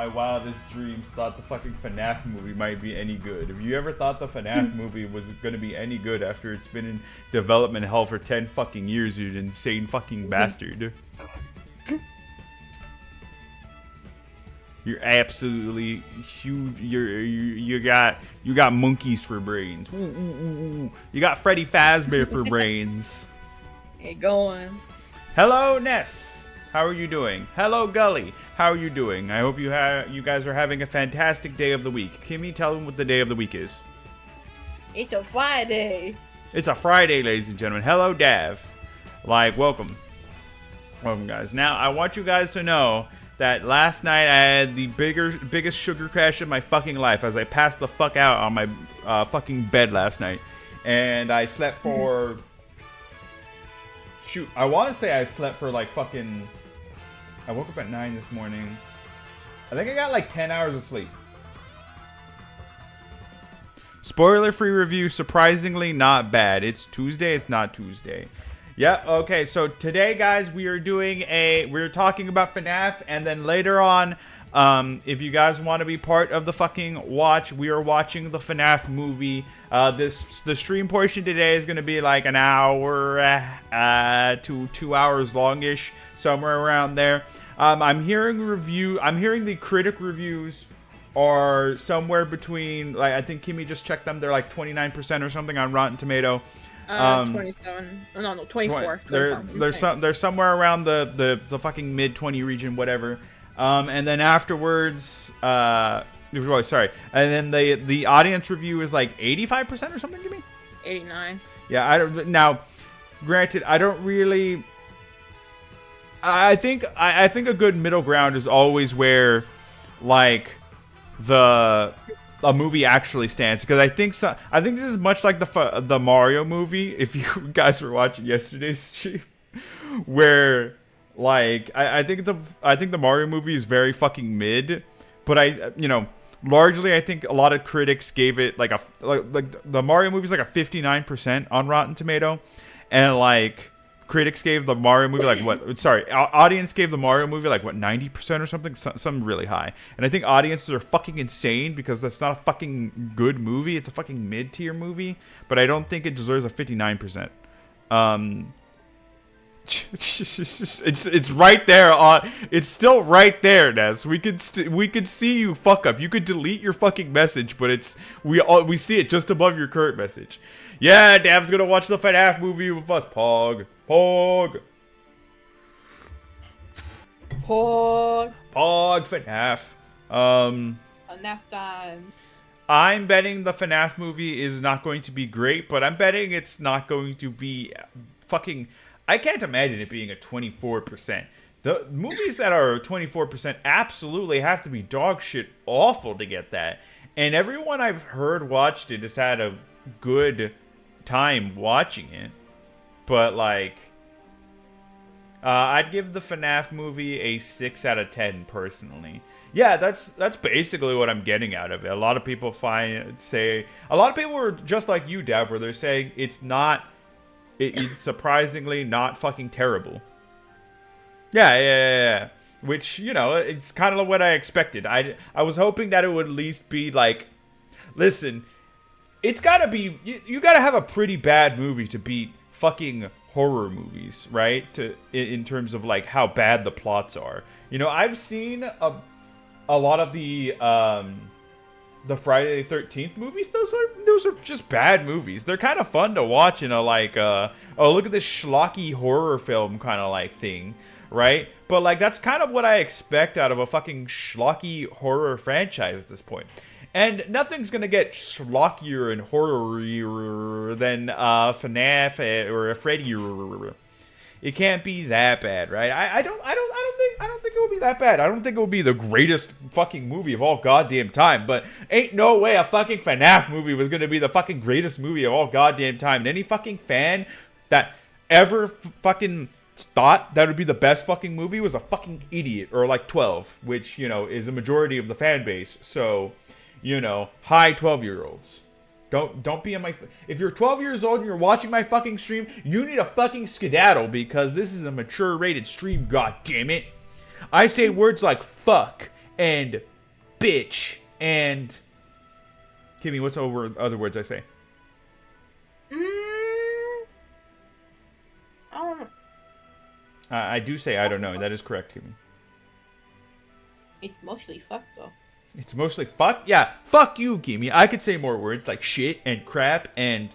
My wildest dreams thought the fucking FNAF movie might be any good. Have you ever thought the FNAF movie was going to be any good after it's been in development hell for 10 fucking years, you insane fucking bastard? You're absolutely huge. You got monkeys for brains. You got Freddy Fazbear for brains. Hey, going. Hello, Ness. How are you doing? Hello, Gully. How are you doing? I hope you guys are having a fantastic day of the week. Kimi, tell them what the day of the week is. It's a Friday. It's a Friday, ladies and gentlemen. Hello, Dav. Welcome. Welcome, guys. Now, I want you guys to know that last night I had the biggest sugar crash of my fucking life as I passed the fuck out on my fucking bed last night. And I slept for... Shoot, I want to say I slept for like fucking... I woke up at 9 this morning. I think I got like 10 hours of sleep. Spoiler-free review, surprisingly not bad. It's Tuesday, it's not Tuesday. Yep, okay, so today, guys, we're talking about FNAF, and then later on, if you guys want to be part of the fucking watch, we are watching the FNAF movie. The stream portion today is going to be like an hour to 2 hours longish, somewhere around there. I'm hearing the critic reviews are somewhere between, like, I think Kimi just checked them, they're like 29% or something on Rotten Tomato. 27. No, 24. They're somewhere around the fucking mid 20 region, whatever. And then afterwards, and then the audience review is like 85% or something. Give me 89. Yeah, now, granted, I don't really. I think a good middle ground is always where, like, a movie actually stands, because I think this is much like the Mario movie. If you guys were watching yesterday's stream, where like I think the Mario movie is very fucking mid, but largely I think a lot of critics gave it like the Mario movie is like a 59% on Rotten Tomato, and like critics gave the Mario movie audience gave the Mario movie like what, 90% or something, something really high. And I think audiences are fucking insane because that's not a fucking good movie. It's a fucking mid-tier movie, but I don't think it deserves a 59%. It's right there. It's still right there, Ness. We could see you fuck up. You could delete your fucking message, but we see it just above your current message. Yeah, Dav's gonna watch the FNAF movie with us. Pog. FNAF. FNAF time. I'm betting the FNAF movie is not going to be great, but I'm betting it's not going to be fucking... I can't imagine it being a 24%. The movies that are 24% absolutely have to be dog shit awful to get that. And everyone I've heard watched it has had a good time watching it. But, like... I'd give the FNAF movie a 6 out of 10, personally. Yeah, that's basically what I'm getting out of it. A lot of people a lot of people are just like you, Dav, where they're saying it's surprisingly not fucking terrible. Yeah. Which, it's kind of what I expected. I was hoping that it would at least be like, listen, it's gotta be, you gotta have a pretty bad movie to beat fucking horror movies, right? In terms of like how bad the plots are. I've seen a lot of the Friday the 13th movies. Those are just bad movies. They're kind of fun to watch in a like oh, look at this schlocky horror film kind of like thing, right? But like that's kind of what I expect out of a fucking schlocky horror franchise at this point. And nothing's gonna get schlockier and horror than FNAF or a Freddy. It can't be that bad, right? I don't think it will be that bad. I don't think it will be the greatest fucking movie of all goddamn time. But ain't no way a fucking FNAF movie was gonna be the fucking greatest movie of all goddamn time. And any fucking fan that ever fucking thought that would be the best fucking movie was a fucking idiot, or like 12, which is a majority of the fan base. So. Hi 12-year-olds. Don't be on my... If you're 12 years old and you're watching my fucking stream, you need a fucking skedaddle, because this is a mature rated stream, god damn it. I say words like fuck and bitch. And Kimmy, what's other words I say? I don't know. I do say I don't know. That is correct, Kimmy. It's mostly fuck though. It's mostly fuck? Yeah, fuck you, Kimi. I could say more words like shit and crap and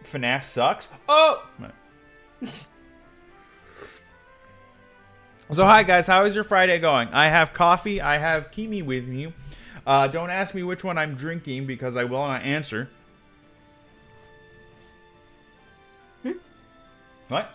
FNAF sucks. Oh! So hi guys, how is your Friday going? I have coffee, I have Kimi with me. Don't ask me which one I'm drinking because I will not answer. What?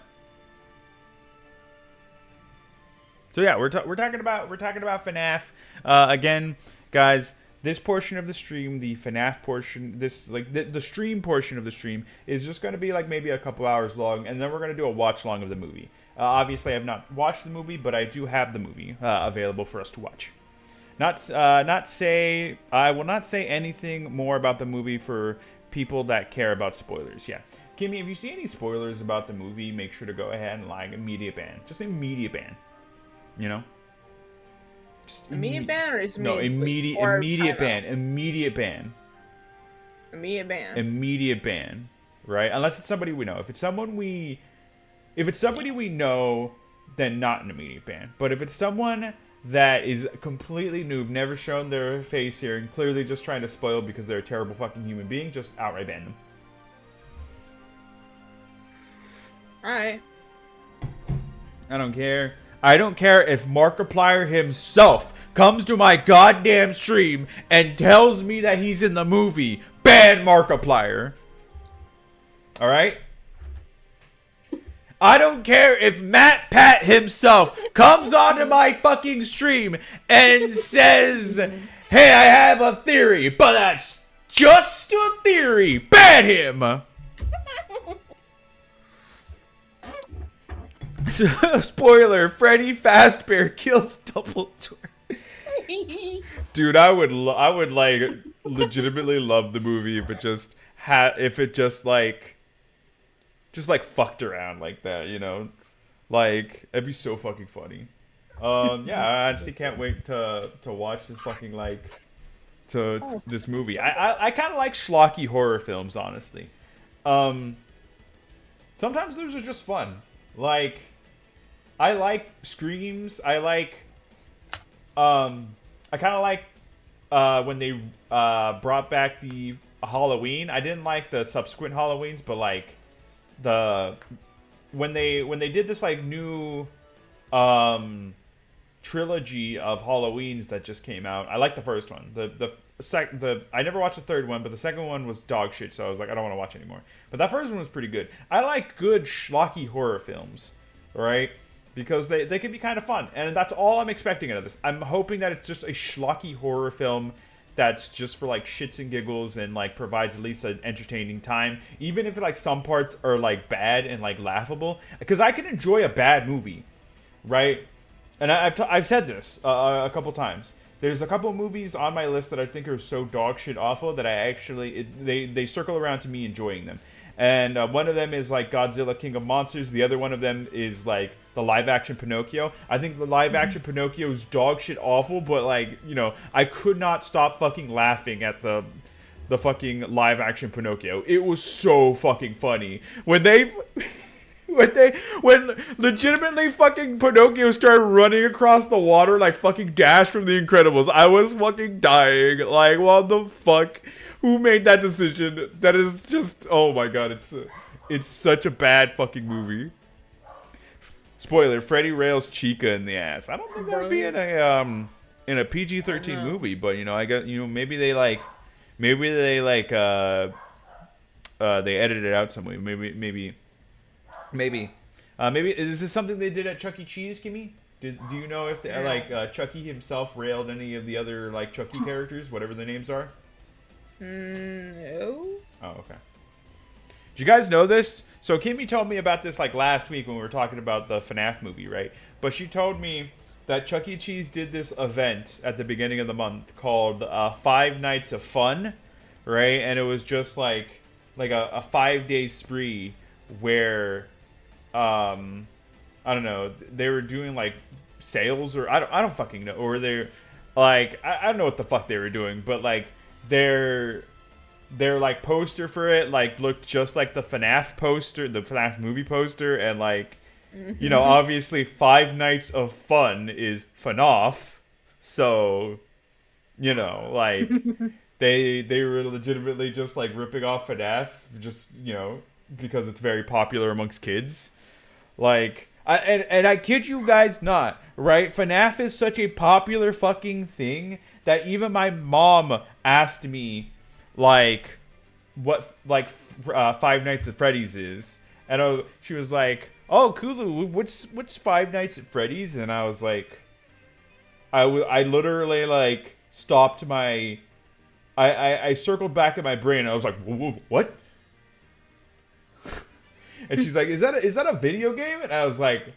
So yeah, we're talking about FNAF. Again, guys, this portion of the stream, the FNAF portion, the stream portion of the stream is just going to be like maybe a couple hours long, and then we're going to do a watch long of the movie. Obviously, I have not watched the movie, but I do have the movie available for us to watch. I will not say anything more about the movie for people that care about spoilers. Yeah, Kimmy, if you see any spoilers about the movie, make sure to go ahead and like immediate ban. Just immediate ban. You know? Just immediate ban or is no immediate ban. Immediate ban. Immediate ban. Immediate ban. Right? Unless it's somebody we know. If it's somebody we know, then not an immediate ban. But if it's someone that is completely new, never shown their face here, and clearly just trying to spoil because they're a terrible fucking human being, just outright ban them. Alright. I don't care. I don't care if Markiplier himself comes to my goddamn stream and tells me that he's in the movie. Ban Markiplier. Alright? I don't care if Matt Pat himself comes onto my fucking stream and says, hey, I have a theory, but that's just a theory. Ban him. Spoiler, Freddy Fazbear kills Dumbledore. Dude, I would like legitimately love the movie if it just fucked around like that, you know? Like, it'd be so fucking funny. Yeah, I honestly can't wait to watch this fucking this movie. I kind of like schlocky horror films, honestly. Sometimes those are just fun. Like, I like screams. I kind of like when they brought back the Halloween. I didn't like the subsequent Halloweens, but like when they did this like new trilogy of Halloweens that just came out. I like the first one. I never watched the third one, but the second one was dog shit, so I was like, I don't want to watch anymore. But that first one was pretty good. I like good schlocky horror films, right? Because they can be kind of fun, and that's all I'm expecting out of this. I'm hoping that it's just a schlocky horror film that's just for like shits and giggles and like provides at least an entertaining time, even if like some parts are like bad and like laughable. Because I can enjoy a bad movie, right? And I've said this a couple times. There's a couple movies on my list that I think are so dog shit awful that I actually they circle around to me enjoying them. And one of them is like Godzilla King of Monsters. The other one of them is like the live-action Pinocchio. I think the live-action Pinocchio is dog shit awful, but like, you know, I could not stop fucking laughing at the fucking live-action Pinocchio. It was so fucking funny. When legitimately fucking Pinocchio started running across the water like fucking Dash from The Incredibles, I was fucking dying. Like, what the fuck? Who made that decision? That is just, oh my god, it's such a bad fucking movie. Spoiler: Freddy rails Chica in the ass. I don't think that would be in a PG-13 movie, but you know, I got, you know, maybe they edited it out some way. Maybe is this something they did at Chuck E. Cheese, Kimmy? Do you know if Chucky himself railed any of the other like Chucky characters, whatever their names are? No. Oh, okay. Did you guys know this? So Kimmy told me about this like last week when we were talking about the FNAF movie, right? But she told me that Chuck E. Cheese did this event at the beginning of the month called 5 Nights of Fun, right? And it was just like a 5-day spree where I don't know, they were doing like sales, or I don't fucking know, or Like, I don't know what the fuck they were doing, but like their like poster for it like looked just like the FNAF poster, the FNAF movie poster, and like, you know, obviously Five Nights of Fun is FNAF, so, you know, like they were legitimately just like ripping off FNAF, just, you know, because it's very popular amongst kids. Like, and I kid you guys not, right? FNAF is such a popular fucking thing that even my mom asked me, like, what, like, Five Nights at Freddy's is. And she was like, oh, Kulu, what's Five Nights at Freddy's? And I was like, I literally, like, stopped my... I circled back in my brain, and I was like, what? And she's like, is that a video game? And I was like,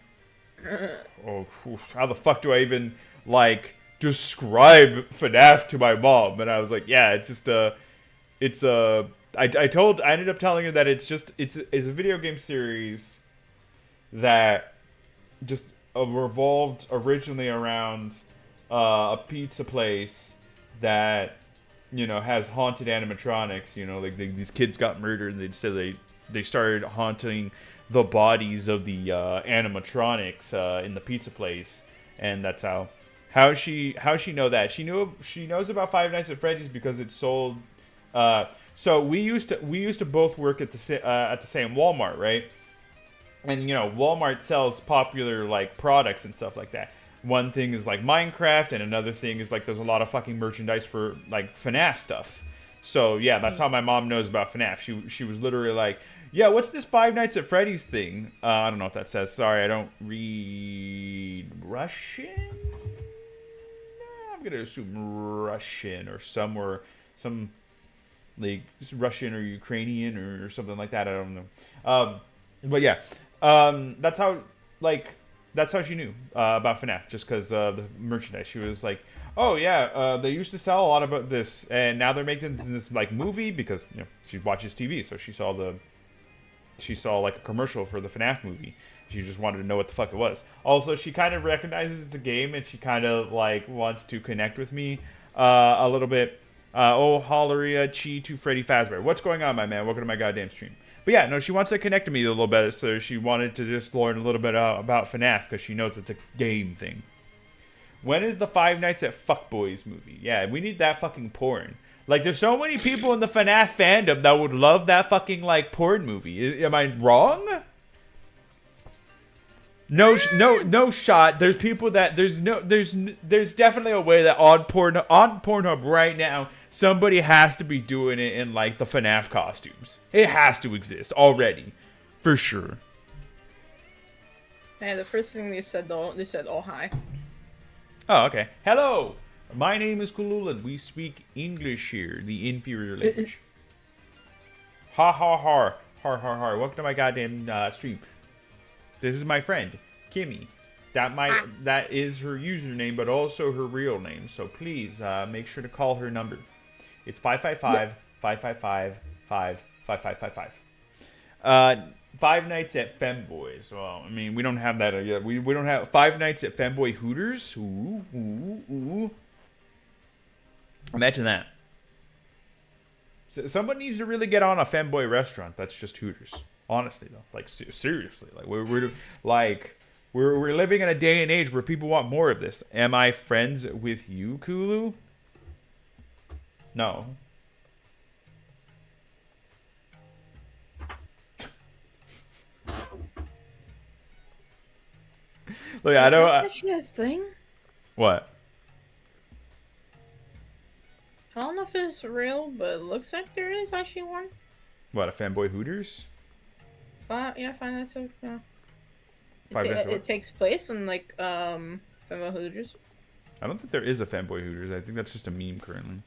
oh, how the fuck do I even, like, describe FNAF to my mom? And I was like, yeah, it's just I ended up telling her that it's a video game series that just revolved originally around a pizza place that, you know, has haunted animatronics. You know, like these kids got murdered, and they said they started haunting the bodies of the animatronics in the pizza place, and that's how she know that she knows about Five Nights at Freddy's because it sold. So we used to both work at the same Walmart, right? And you know, Walmart sells popular like products and stuff like that. One thing is like Minecraft, and another thing is like there's a lot of fucking merchandise for like FNAF stuff. So yeah, that's how my mom knows about FNAF. She was literally like, yeah, what's this Five Nights at Freddy's thing? I don't know what that says. Sorry, I don't read Russian. I'm gonna assume Russian or some like Russian or Ukrainian or something like that. I don't know. But yeah, that's how she knew about FNAF, just because the merchandise. She was like, oh yeah, they used to sell a lot about this, and now they're making this like movie, because, you know, she watches TV, so she saw like a commercial for the FNAF movie. She just wanted to know what the fuck it was. Also, she kind of recognizes it's a game, and she kind of like wants to connect with me a little bit. Oh, Halleria Chi to Freddy Fazbear. What's going on, my man? Welcome to my goddamn stream. But yeah, no, she wants to connect to me a little bit, so she wanted to just learn a little bit about FNAF, because she knows it's a game thing. When is the Five Nights at Fuckboys movie? Yeah, we need that fucking porn. Like, there's so many people in the FNAF fandom that would love that fucking, like, porn movie. Am I wrong? No shot. There's people that there's definitely a way that on Pornhub right now, somebody has to be doing it in like the FNAF costumes. It has to exist already, for sure. Hey, the first thing they said, oh hi. Oh, okay. Hello, my name is Kululin. We speak English here, the inferior language. Ha ha ha, har har har. Welcome to my goddamn stream. This is my friend, Kimi. That is her username, but also her real name. So please make sure to call her number. It's 555-555-5555. Five Nights at Femboys. Well, I mean, we don't have that yet. We don't have Five Nights at Femboy Hooters. Ooh. Imagine that. Somebody needs to really get on a Femboy restaurant that's just Hooters. Honestly, though, like seriously, like we're living in a day and age where people want more of this. Am I friends with you, Kulu? No. Look, I don't. That's actually a thing. What? I don't know if it's real, but it looks like there is actually one. What, a Femboy Hooters? Yeah, fine. That's okay. Yeah. It takes place in like Femboy Hooters. I don't think there is a Femboy Hooters. I think that's just a meme currently.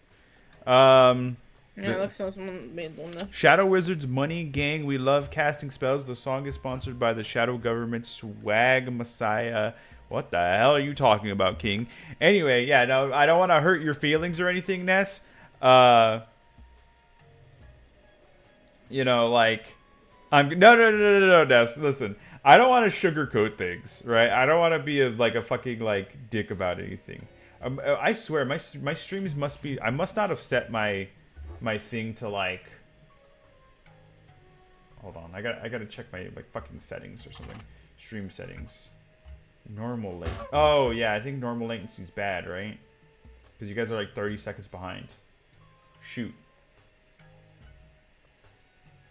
Yeah, it looks like someone made one though. Shadow Wizards Money Gang. We love casting spells. The song is sponsored by the Shadow Government Swag Messiah. What the hell are you talking about, King? Anyway, yeah, no, I don't want to hurt your feelings or anything, Ness. You know, like, no, Ness. Listen, I don't want to sugarcoat things, right? I don't want to be like a fucking like dick about anything. I swear, my streams must be. I must not have set my thing to like. Hold on, I gotta check my like fucking settings or something. Stream settings. Normal late. Oh yeah, I think normal latency is bad, right? Because you guys are like 30 seconds behind. Shoot.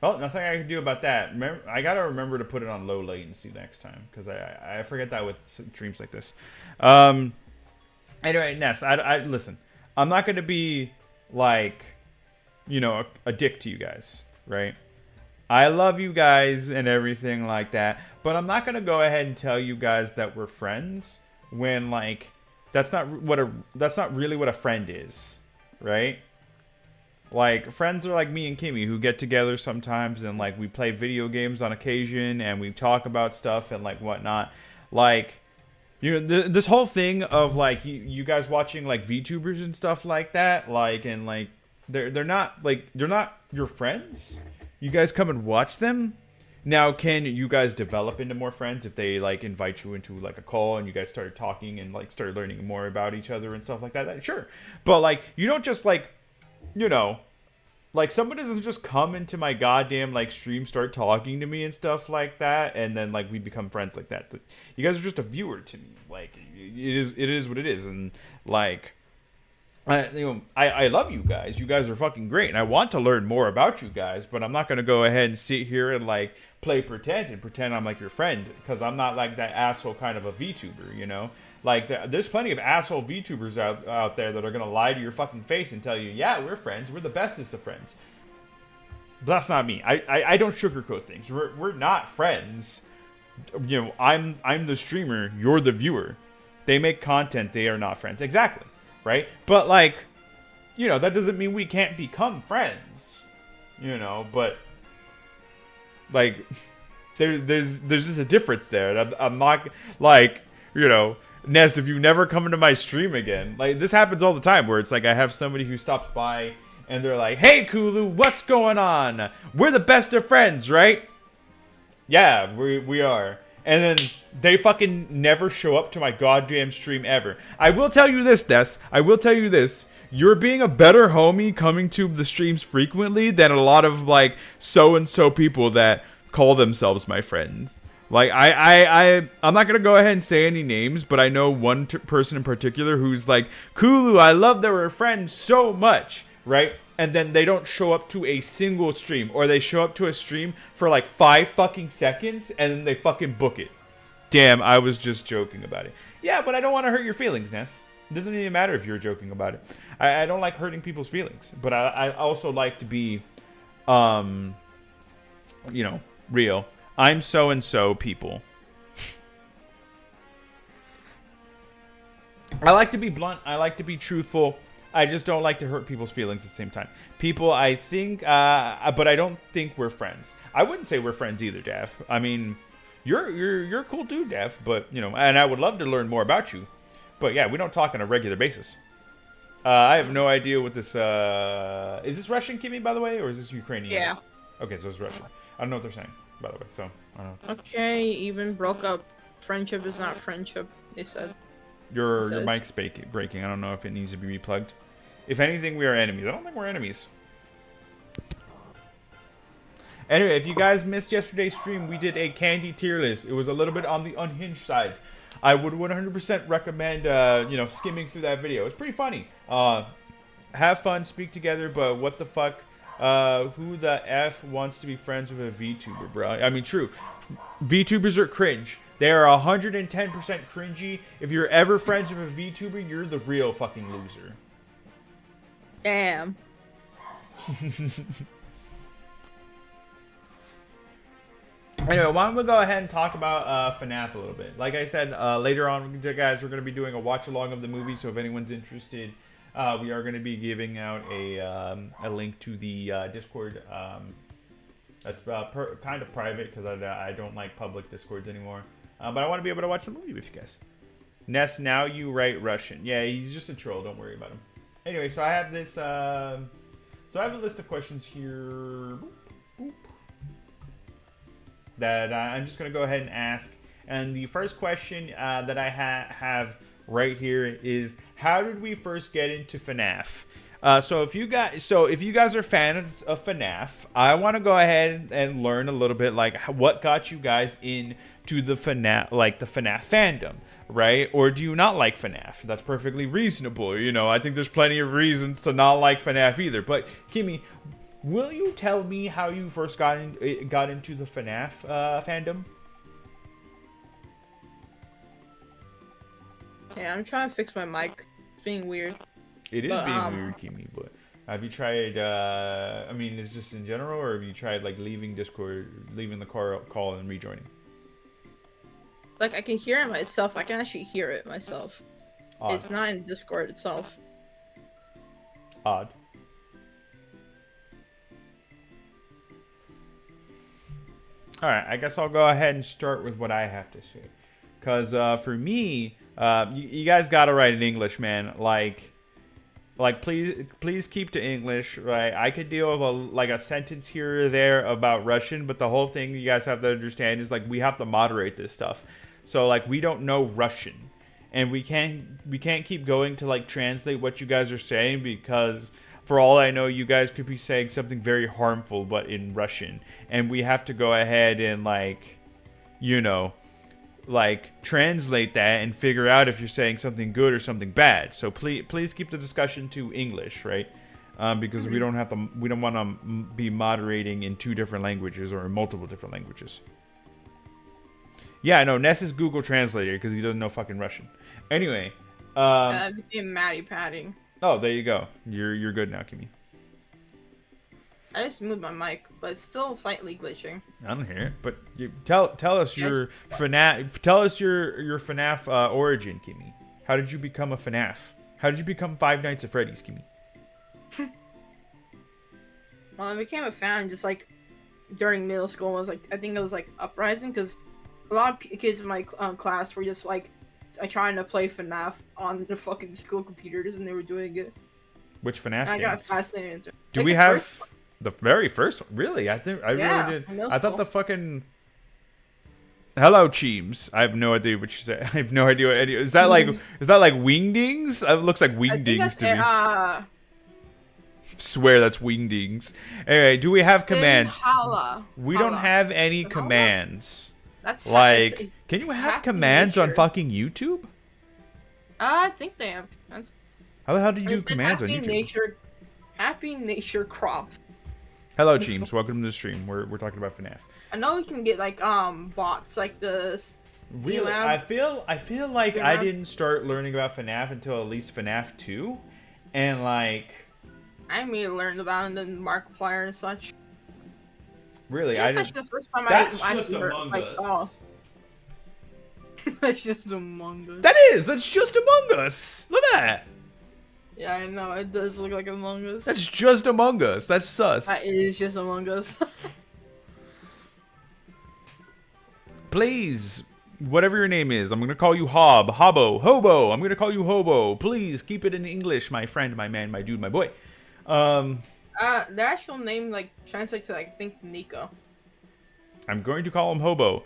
Well, nothing I can do about that. Remember, I gotta remember to put it on low latency next time because I forget that with streams like this. Anyway, Ness, I listen. I'm not gonna be like, you know, a dick to you guys, right? I love you guys and everything like that, but I'm not gonna go ahead and tell you guys that we're friends when like that's not really what a friend is, right? Like, friends are like me and Kimi who get together sometimes and, like, we play video games on occasion and we talk about stuff and, like, whatnot. Like, you know, this whole thing of, like, you guys watching, like, VTubers and stuff like that, like, and, like, they're not your friends. You guys come and watch them. Now, can you guys develop into more friends if they, like, invite you into, like, a call and you guys started talking and, like, started learning more about each other and stuff like that? Sure. But, like, you don't just, like, you know, like, somebody doesn't just come into my goddamn, like, stream, start talking to me and stuff like that, and then, like, we become friends like that. You guys are just a viewer to me. Like, it is what it is, and, like, I love you guys. You guys are fucking great, and I want to learn more about you guys, but I'm not going to go ahead and sit here and, like, play pretend I'm, like, your friend, because I'm not, like, that asshole kind of a VTuber, you know? Like, there's plenty of asshole VTubers out there that are going to lie to your fucking face and tell you, yeah, we're friends. We're the bestest of friends. But that's not me. I don't sugarcoat things. We're not friends. You know, I'm the streamer. You're the viewer. They make content. They are not friends. Exactly. Right? But, like, you know, that doesn't mean we can't become friends. You know, but, like, there's just a difference there. I'm not, like, you know, Ness, if you never come into my stream again, like, this happens all the time where it's like I have somebody who stops by and they're like, hey, Kulu, what's going on? We're the best of friends, right? Yeah, we are. And then they fucking never show up to my goddamn stream ever. I will tell you this, Ness. I will tell you this. You're being a better homie coming to the streams frequently than a lot of, like, so-and-so people that call themselves my friends. Like, I'm not going to go ahead and say any names, but I know one person in particular who's like, Kulu, I love that we're friends so much, right? And then they don't show up to a single stream, or they show up to a stream for like 5 fucking seconds, and then they fucking book it. Damn, I was just joking about it. Yeah, but I don't want to hurt your feelings, Ness. It doesn't even matter if you're joking about it. I don't like hurting people's feelings, but I also like to be, you know, real. I'm so-and-so people. I like to be blunt. I like to be truthful. I just don't like to hurt people's feelings at the same time. People, I think, but I don't think we're friends. I wouldn't say we're friends either, Dav. I mean, you're a cool dude, Dav, but, you know, and I would love to learn more about you. But yeah, we don't talk on a regular basis. I have no idea what this, is this Russian, Kimi, by the way, or is this Ukrainian? Yeah. Okay, so it's Russian. I don't know what they're saying, by the way, so, I don't know. Okay, even broke up. Friendship is not friendship, they said. Your mic's breaking. I don't know if it needs to be replugged. If anything, we are enemies. I don't think we're enemies. Anyway, if you guys missed yesterday's stream, we did a candy tier list. It was a little bit on the unhinged side. I would 100% recommend, you know, skimming through that video. It's pretty funny. Have fun, speak together, but what the fuck? Who the F wants to be friends with a VTuber, bro? I mean, true. VTubers are cringe. They are 110% cringy. If you're ever friends with a VTuber, you're the real fucking loser. Damn. Anyway, why don't we go ahead and talk about FNAF a little bit. Like I said, later on, guys, we're going to be doing a watch-along of the movie, so if anyone's interested, we are going to be giving out a link to the Discord. That's kind of private, because I don't like public Discords anymore. But I want to be able to watch the movie with you guys. Ness, now you write Russian. Yeah, he's just a troll. Don't worry about him. Anyway, so I have this... so I have a list of questions here... Boop, boop, that I'm just going to go ahead and ask. And the first question that I have right here is, how did we first get into FNAF? So if you guys are fans of FNAF, I want to go ahead and learn a little bit like what got you guys into the FNAF, like the FNAF fandom, right? Or do you not like FNAF? That's perfectly reasonable. You know, I think there's plenty of reasons to not like FNAF either. But Kimi, will you tell me how you first got into the FNAF fandom? Yeah, I'm trying to fix my mic. It's being weird. It is being weird, Kimi, but have you tried, I mean, is this in general, or have you tried, like, leaving Discord, leaving the call and rejoining? Like, I can hear it myself. I can actually hear it myself. Odd. It's not in Discord itself. Odd. Alright, I guess I'll go ahead and start with what I have to say. Because, for me, you guys gotta write in English, man. Like, please keep to English, right? I could deal with a sentence here or there about Russian, but the whole thing you guys have to understand is, like, we have to moderate this stuff. So, like, we don't know Russian, and we can't keep going to, like, translate what you guys are saying, because for all I know, you guys could be saying something very harmful, but in Russian, and we have to go ahead and, like, you know, like, translate that and figure out if you're saying something good or something bad. So please keep the discussion to English, right? Because we don't want to be moderating in 2 different languages or in multiple different languages. Yeah, no, Ness is Google Translator because he doesn't know fucking Russian. Anyway, I became Matty Patty. oh, there you go. You're good now, Kimi. I just moved my mic, but it's still slightly glitching. I don't hear it, but you tell us your FNAF. Tell us your FNAF origin, Kimi. How did you become a FNAF? How did you become Five Nights at Freddy's, Kimi? Well, I became a fan just like during middle school. Was like I think it was like Uprising because a lot of kids in my class were just like trying to play FNAF on the fucking school computers, and they were doing it. Which FNAF game? I got fascinated. Do we have the very first? Really? I think I really did. I thought the fucking. Hello, Cheems. I have no idea what you say. I have no idea what any. Is that like wingdings? It looks like wingdings to me. Swear that's wingdings. Anyway, do we have commands? We don't have any commands. That's like, can you have commands on fucking YouTube? I think they have commands. How the hell do you do commands on YouTube? Happy nature crops. Hello, Cheems. Welcome to the stream. We're talking about FNAF. I know we can get like bots like the. Really, I feel like I didn't start learning about FNAF until at least FNAF 2, and like. I may learned about it in Markiplier and such. Really, I didn't. The first time that's I just Among Us. That's just Among Us. That's just Among Us. Look at that. Yeah, I know. It does look like Among Us. That's just Among Us. That's sus. That is just Among Us. Please, whatever your name is, I'm going to call you Hobo. I'm going to call you Hobo. Please, keep it in English, my friend, my man, my dude, my boy. The actual name, like, translates to, like, I think, Nico. I'm going to call him Hobo.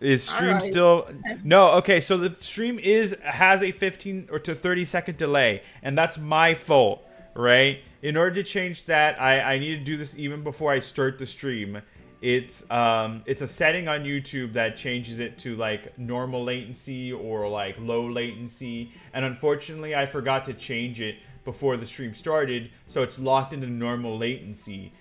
Is stream still... No, okay, so the stream has a 15 or to 30 second delay, and that's my fault, right? In order to change that, I need to do this even before I start the stream. It's a setting on YouTube that changes it to, like, normal latency or, like, low latency, and unfortunately, I forgot to change it before the stream started, so it's locked into normal latency.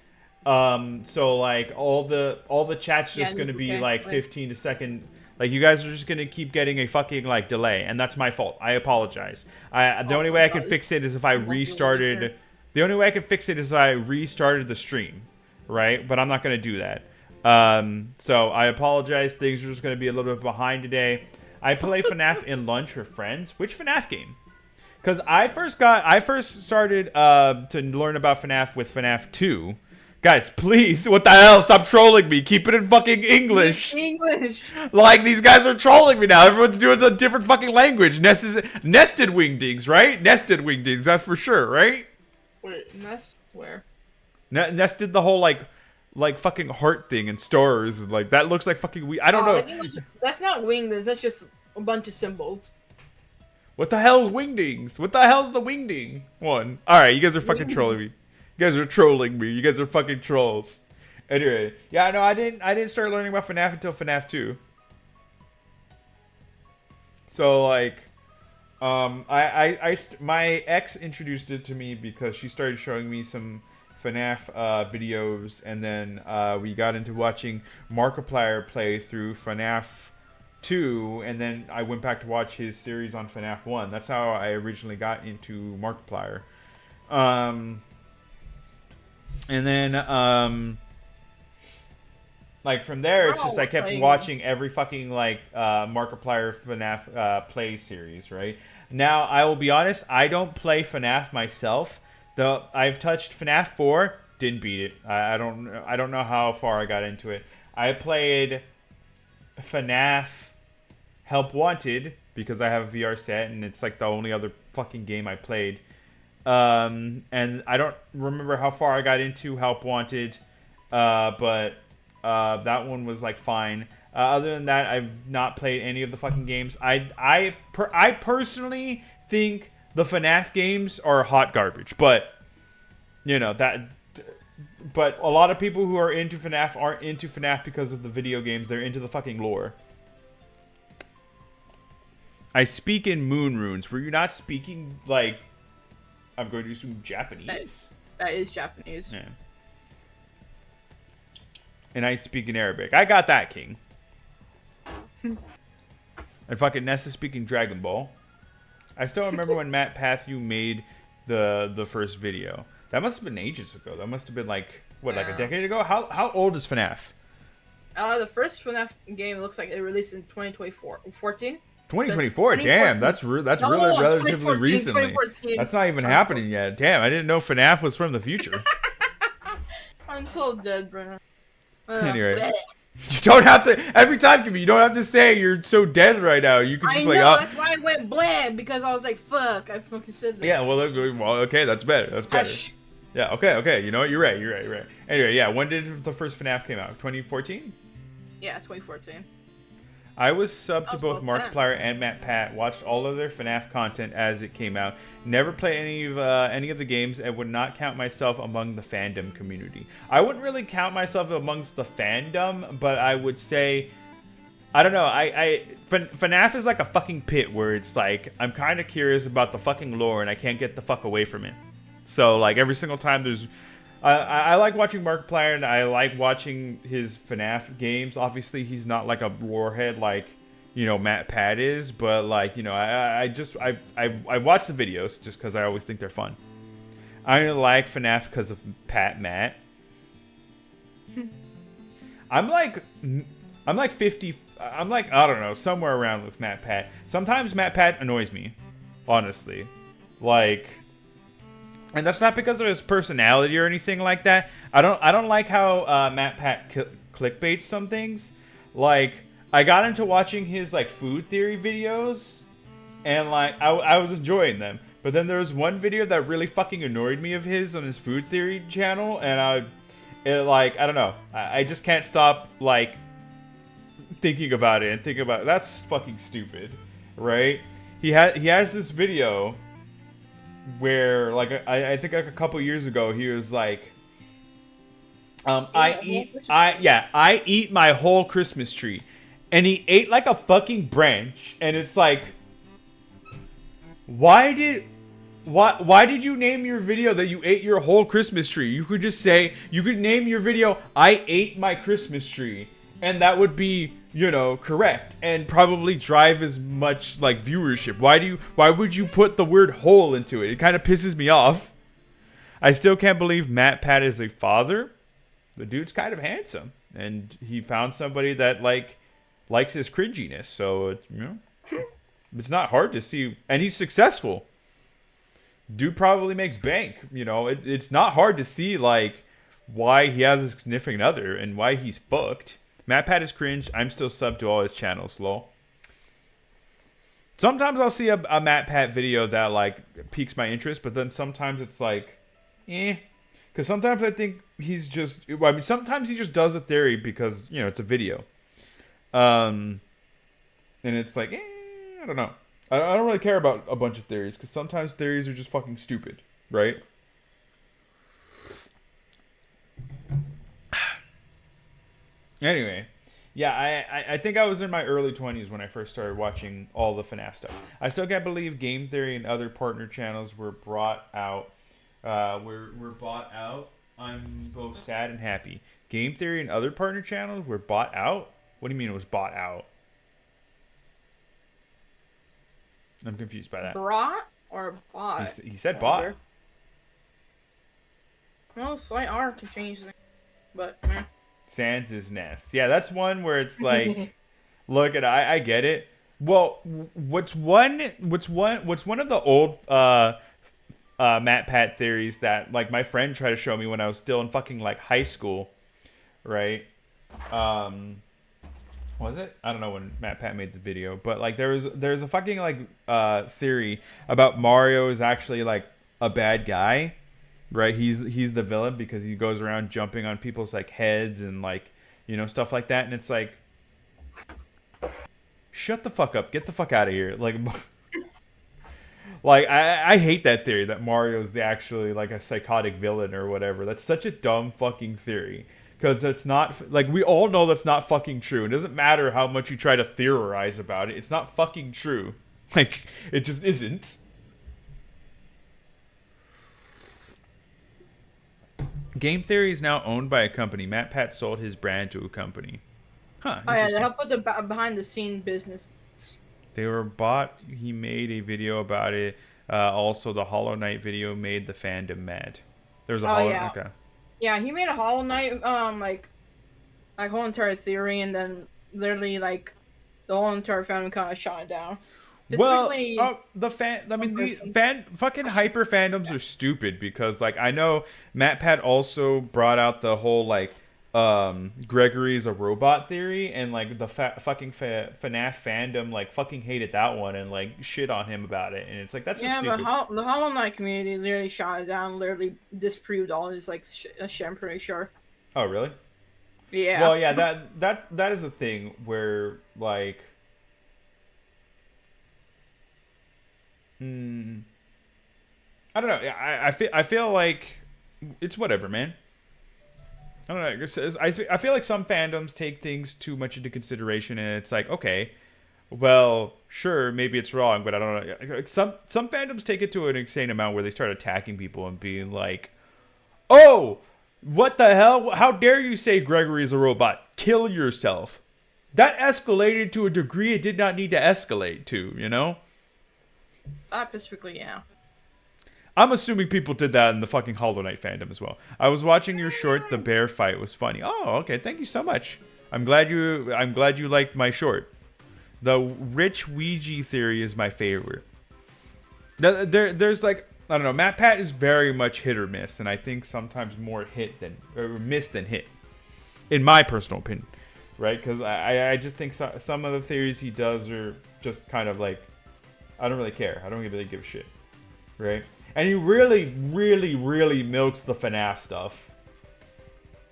So like all the chat's just gonna be like 15 to second. Like you guys are just gonna keep getting a fucking like delay, and that's my fault. I apologize. The only way I can fix it is if I restarted. The only way I can fix it is I restarted the stream, right? But I'm not gonna do that. So I apologize. Things are just gonna be a little bit behind today. I play FNAF in lunch with friends. Which FNAF game? Because I first started to learn about FNAF with FNAF 2. Guys, please, what the hell? Stop trolling me. Keep it in fucking English. Like, these guys are trolling me now. Everyone's doing a different fucking language. Nested wingdings, right? Nested wingdings, that's for sure, right? Wait, Nest where? Nested the whole, like fucking heart thing in stars. Like, that looks like fucking... I don't know. That's not wingdings. That's just a bunch of symbols. What the hell is Wingdings? What the hell's the Wingding one? All right, you guys are fucking trolling me. You guys are trolling me. You guys are fucking trolls. Anyway, yeah, no, I didn't start learning about FNAF until FNAF 2. So like, my ex introduced it to me because she started showing me some FNAF videos, and then we got into watching Markiplier play through FNAF 2, and then I went back to watch his series on FNAF 1. That's how I originally got into Markiplier. And then like from there, it's just I kept watching every fucking like Markiplier FNAF play series, right? Now I will be honest, I don't play FNAF myself. Though I've touched FNAF 4, didn't beat it. I don't know how far I got into it. I played FNAF Help Wanted because I have a VRChat, and it's like the only other fucking game I played. And I don't remember how far I got into Help Wanted, but that one was like fine. Other than that, I've not played any of the fucking games. I personally think the FNAF games are hot garbage, but you know that. But a lot of people who are into FNAF aren't into FNAF because of the video games. They're into the fucking lore. I speak in moon runes. Were you not speaking like? I'm going to do some Japanese. That is Japanese. Yeah. And I speak in Arabic. I got that, King. And fucking Nessa speaking Dragon Ball. I still remember when Matt Pathu made the first video. That must have been ages ago. That must have been like what, like a decade ago? How old is FNAF? The first FNAF game looks like it released in 2024, 14. 2024. Damn, that's really relatively recently. That's not even happening yet. Damn, I didn't know FNAF was from the future. I'm so dead, bro. Anyway. You don't have to every time, Kimi. You don't have to say you're so dead right now. You can just I like, know, that's why I went bland, because I was like, fuck, I fucking said that. Yeah, well, okay, that's better. That's better. Yeah, okay. You know what? You're right. Anyway, yeah. When did the first FNAF came out? 2014. Yeah, 2014. I was subbed to both Markiplier and Matt Pat. Watched all of their FNAF content as it came out. Never played any of the games, and would not count myself among the fandom community. I wouldn't really count myself amongst the fandom, but I would say, I don't know. FNAF is like a fucking pit where it's like I'm kind of curious about the fucking lore, and I can't get the fuck away from it. So like every single time there's. I like watching Markiplier, and I like watching his FNAF games. Obviously, he's not like a warhead like, you know, Matt Pat is, but like, you know, I watch the videos just because I always think they're fun. I like FNAF because of Pat Matt. I'm like 50. I'm like, I don't know, somewhere around with Matt Pat. Sometimes Matt Pat annoys me, honestly, like. And that's not because of his personality or anything like that. I don't like how Matt Pat clickbaits some things. Like, I got into watching his like food theory videos, and like I was enjoying them. But then there was one video that really fucking annoyed me of his on his food theory channel, and I don't know. I just can't stop like thinking about it and thinking about it. That's fucking stupid, right? He has this video where like I think like a couple years ago he was like I eat my whole Christmas tree, and he ate like a fucking branch, and it's like, why did you name your video that you ate your whole Christmas tree? You could just say, you could name your video I ate my Christmas tree, and that would be, you know, correct, and probably drive as much like viewership. Why would you put the word whole into it? It kind of pisses me off. I still can't believe Matt Pat is a father. The dude's kind of handsome, and he found somebody that like likes his cringiness. So you know, it's not hard to see, and he's successful. Dude probably makes bank. You know, it's not hard to see like why he has a significant other and why he's fucked. Matt Pat is cringe. I'm still subbed to all his channels, lol. Sometimes I'll see a Matt Pat video that like piques my interest, but then sometimes it's like, because sometimes I think he's just. Well, I mean, sometimes he just does a theory because, you know, it's a video, and it's like, I don't know. I don't really care about a bunch of theories because sometimes theories are just fucking stupid, right? Anyway, yeah, I think I was in my early 20s when I first started watching all the FNAF stuff. I still can't believe Game Theory and other partner channels were brought out. Were bought out. I'm both sad and happy. Game Theory and other partner channels were bought out? What do you mean it was bought out? I'm confused by that. Brought or bought? He said bought. Well, slight R can change things, but meh. Sans' nest. Yeah, that's one where it's like, look at I get it. Well, what's one of the old Matt Pat theories that like my friend tried to show me when I was still in fucking like high school, right? Was it? I don't know when Matt Pat made the video, but like there's a fucking like theory about Mario is actually like a bad guy, right? He's the villain because he goes around jumping on people's like heads and like, you know, stuff like that, and it's like, shut the fuck up, get the fuck out of here, like. Like, I hate that theory that Mario's actually, like, a psychotic villain or whatever. That's such a dumb fucking theory. Because it's not, like, we all know that's not fucking true. It doesn't matter how much you try to theorize about it. It's not fucking true. Like, it just isn't. Game Theory is now owned by a company. Matt Pat sold his brand to a company. Huh. Oh, yeah, they help with the behind-the-scene business. They were bought. He made a video about it. Also, the Hollow Knight video made the fandom mad. There was a Hollow Knight. Okay. Yeah, he made a Hollow Knight, like whole entire theory, and then literally, like, the whole entire fandom kind of shot it down. Well, fucking hyper fandoms are stupid because, like, I know Matt Pat also brought out the whole, like, Gregory's a robot theory, and like the fucking FNAF fandom like fucking hated that one and like shit on him about it, and it's like that's just stupid. But the Hollow Knight community literally shot it down, literally disproved all his like shit, I'm pretty sure. Oh really? Yeah. Well, yeah, that is a thing where like, I don't know. I feel like it's whatever, man. I don't know. I feel like some fandoms take things too much into consideration, and it's like, okay, well, sure, maybe it's wrong, but I don't know. Some fandoms take it to an insane amount where they start attacking people and being like, oh, what the hell? How dare you say Gregory is a robot? Kill yourself. That escalated to a degree it did not need to escalate to, you know? Specifically, yeah. I'm assuming people did that in the fucking Hollow Knight fandom as well. I was watching your short. The bear fight was funny. Oh, okay. Thank you so much. I'm glad you liked my short. The rich Ouija theory is my favorite. There's like, I don't know. Matt Pat is very much hit or miss, and I think sometimes more miss than hit, in my personal opinion, right? Because I just think some of the theories he does are just kind of like, I don't really care. I don't really give a shit, right? And he really, really, really milks the FNAF stuff.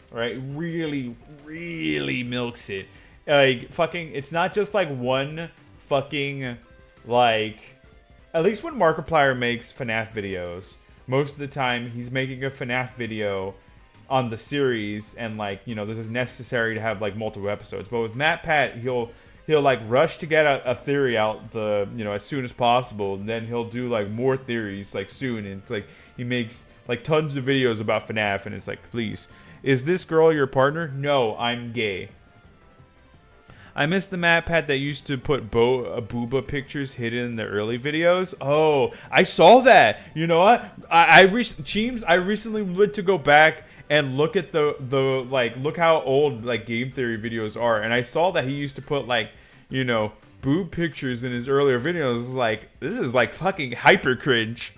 Right? Really, really milks it. Like, fucking, it's not just like one fucking, like, at least when Markiplier makes FNAF videos, most of the time he's making a FNAF video on the series, and like, you know, this is necessary to have like multiple episodes. But with Matt Pat, he'll like rush to get a theory out as soon as possible, and then he'll do like more theories like soon, and it's like he makes like tons of videos about FNAF, and it's like, please, is this girl your partner? No, I'm gay. I miss the Matt Pat that used to put booba pictures hidden in the early videos. Oh, I saw that. You know what? I recently went to go back and look at the like, look how old like Game Theory videos are, and I saw that he used to put like, you know, boob pictures in his earlier videos. Like, this is like fucking hyper cringe.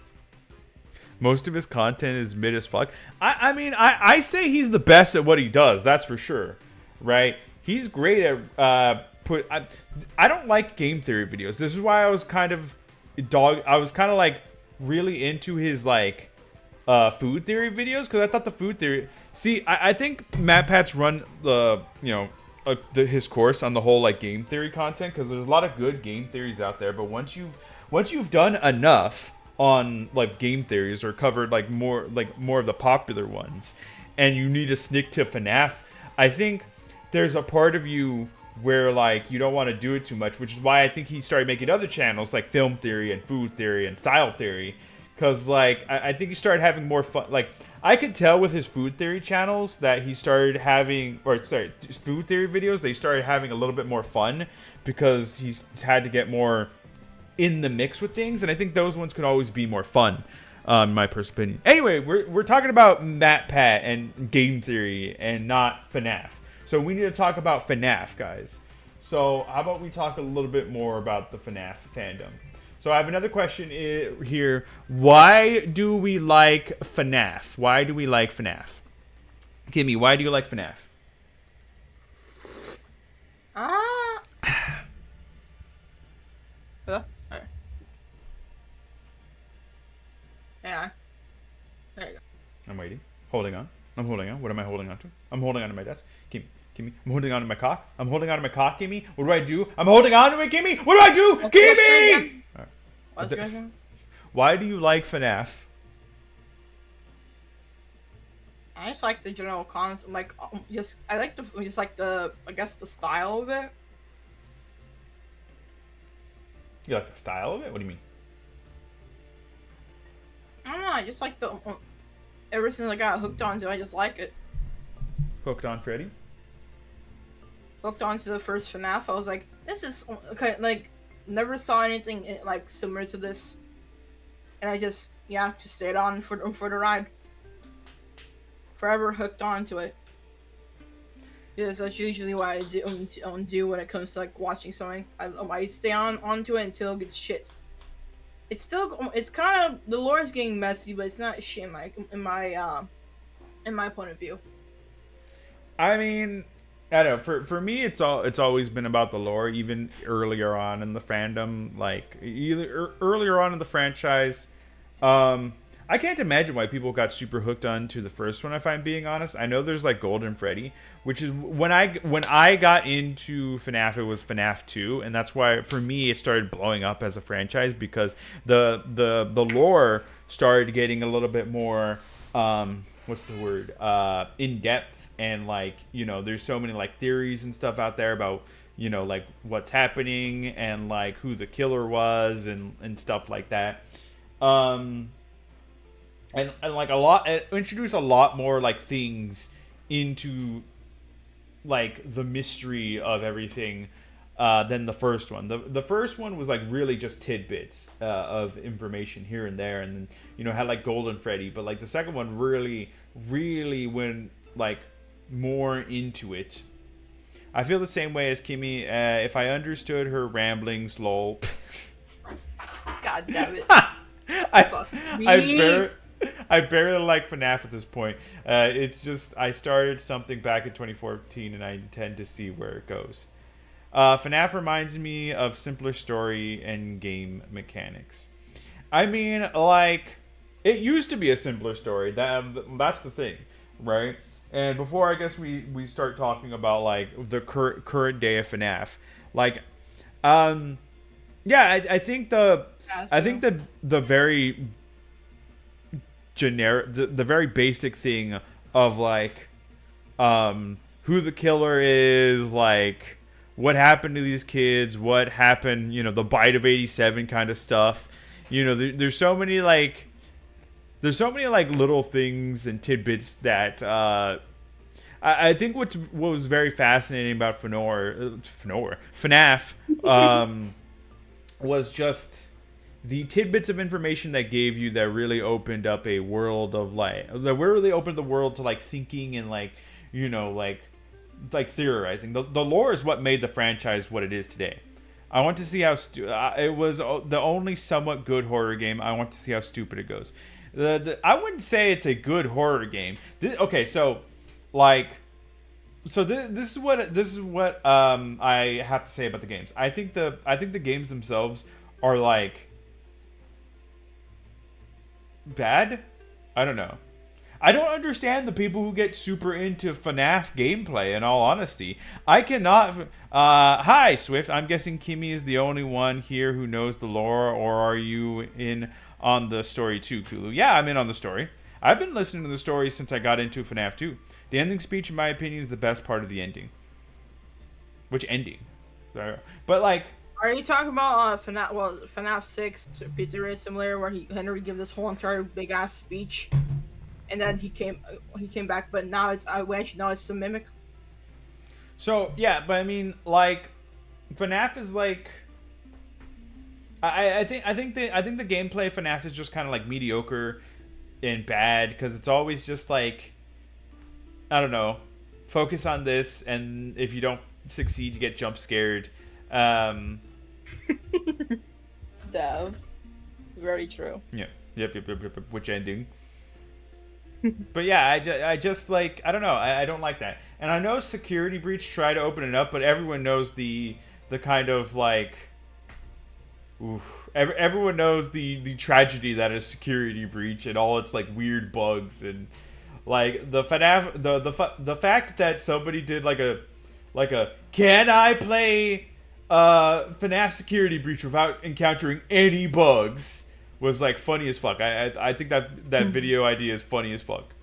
Most of his content is mid as fuck. I mean, I say he's the best at what he does, that's for sure, right? He's great at I don't like Game Theory videos. This is why I was kind of like really into his like food theory videos, because I thought the food theory, see, I think Matt Pat's run the, you know, his course on the whole like game theory content, because there's a lot of good game theories out there. But once you've done enough on like game theories or covered like more of the popular ones, and you need to stick to FNAF, I think there's a part of you where like you don't want to do it too much, which is why I think he started making other channels like film theory and food theory and style theory, because like I think he started having more fun. Like I could tell with his food theory channels that he started having, or sorry, food theory videos, they started having a little bit more fun because he's had to get more in the mix with things, and I think those ones can always be more fun, in my personal opinion. Anyway, we're talking about Matt Pat and game theory and not FNAF. So we need to talk about FNAF, guys. So how about we talk a little bit more about the FNAF fandom? So I have another question here. Why do we like FNAF? Why do we like FNAF? Kimmy, why do you like FNAF? Yeah. There you go. I'm waiting. Holding on. I'm holding on. What am I holding on to? I'm holding on to my desk. Kimmy. I'm holding on to my cock. I'm holding on to my cock, Kimmy. What do I do? I'm holding on to it, Kimmy. What do I do? Kimmy! Right. Why do you like FNAF? I just like the general concept. Like, I like the I guess the style of it. You like the style of it? What do you mean? I don't know. I just like the. Ever since I got hooked onto it, I just like it. Hooked on Freddy? Hooked onto the first FNAF. I was like, this is okay. Like, never saw anything like similar to this, and I just stayed on for the ride. Forever hooked onto it. Because that's usually what I do when it comes to like watching something. I stay onto it until it gets shit. It's kind of, the lore is getting messy, but it's not shit in my point of view. I mean, I don't know. For me, it's always been about the lore, even earlier on in the fandom. Like either earlier on in the franchise, I can't imagine why people got super hooked on to the first one, if I'm being honest. I know there's like Golden Freddy, which is when I got into FNAF, it was FNAF 2, and that's why for me it started blowing up as a franchise, because the lore started getting a little bit more what's the word? In depth, and like, you know, there's so many like theories and stuff out there about, you know, like what's happening and like who the killer was and stuff like that. And like it introduced a lot more like things into like the mystery of everything than the first one. The first one was like really just tidbits of information here and there, and then, you know, had like Golden Freddy, but like the second one really went like more into it. I feel the same way as Kimmy. If I understood her ramblings, lol. God damn it. I barely like FNAF at this point. It's just I started something back in 2014, and I intend to see where it goes. FNAF reminds me of simpler story and game mechanics. I mean, like, it used to be a simpler story. That's the thing, right? And before I guess we start talking about like the current day of FNAF, like, yeah, I think the very generic, the very basic thing of like who the killer is, like what happened to these kids, what happened, you know, the bite of 87 kind of stuff. You know, there's so many like little things and tidbits that I think what was very fascinating about FNAF was just the tidbits of information that gave you, that really opened up a world of like, that really opened the world to like thinking and like, you know, like theorizing. The lore is what made the franchise what it is today. I want to see how it was the only somewhat good horror game. I want to see how stupid it goes. I wouldn't say it's a good horror game. This is what I have to say about the games. I think the games themselves are like bad. I don't know. I don't understand the people who get super into FNAF gameplay, in all honesty. I cannot... hi, Swift. I'm guessing Kimi is the only one here who knows the lore, or are you in on the story too, Kulu? Yeah, I'm in on the story. I've been listening to the story since I got into FNAF 2. The ending speech, in my opinion, is the best part of the ending. Which ending? But, like... Are you talking about FNAF? Well, FNAF 6 Pizzeria Simulator, where Henry gave this whole entire big ass speech, and then he came back, but now we actually know it's a mimic. So yeah, but I mean, like, FNAF is like, I think the gameplay of FNAF is just kind of like mediocre and bad because it's always just like, I don't know, focus on this, and if you don't succeed, you get jump scared. Dev. Very true. Yeah. Yep. Which ending? But yeah, I just like, I don't know, I don't like that. And I know Security Breach tried to open it up, but everyone knows the kind of like, everyone knows the tragedy that is Security Breach and all its like weird bugs and like the FNAF, the fact that somebody did like a can I play FNAF Security Breach without encountering any bugs was like funny as fuck. I think that video idea is funny as fuck.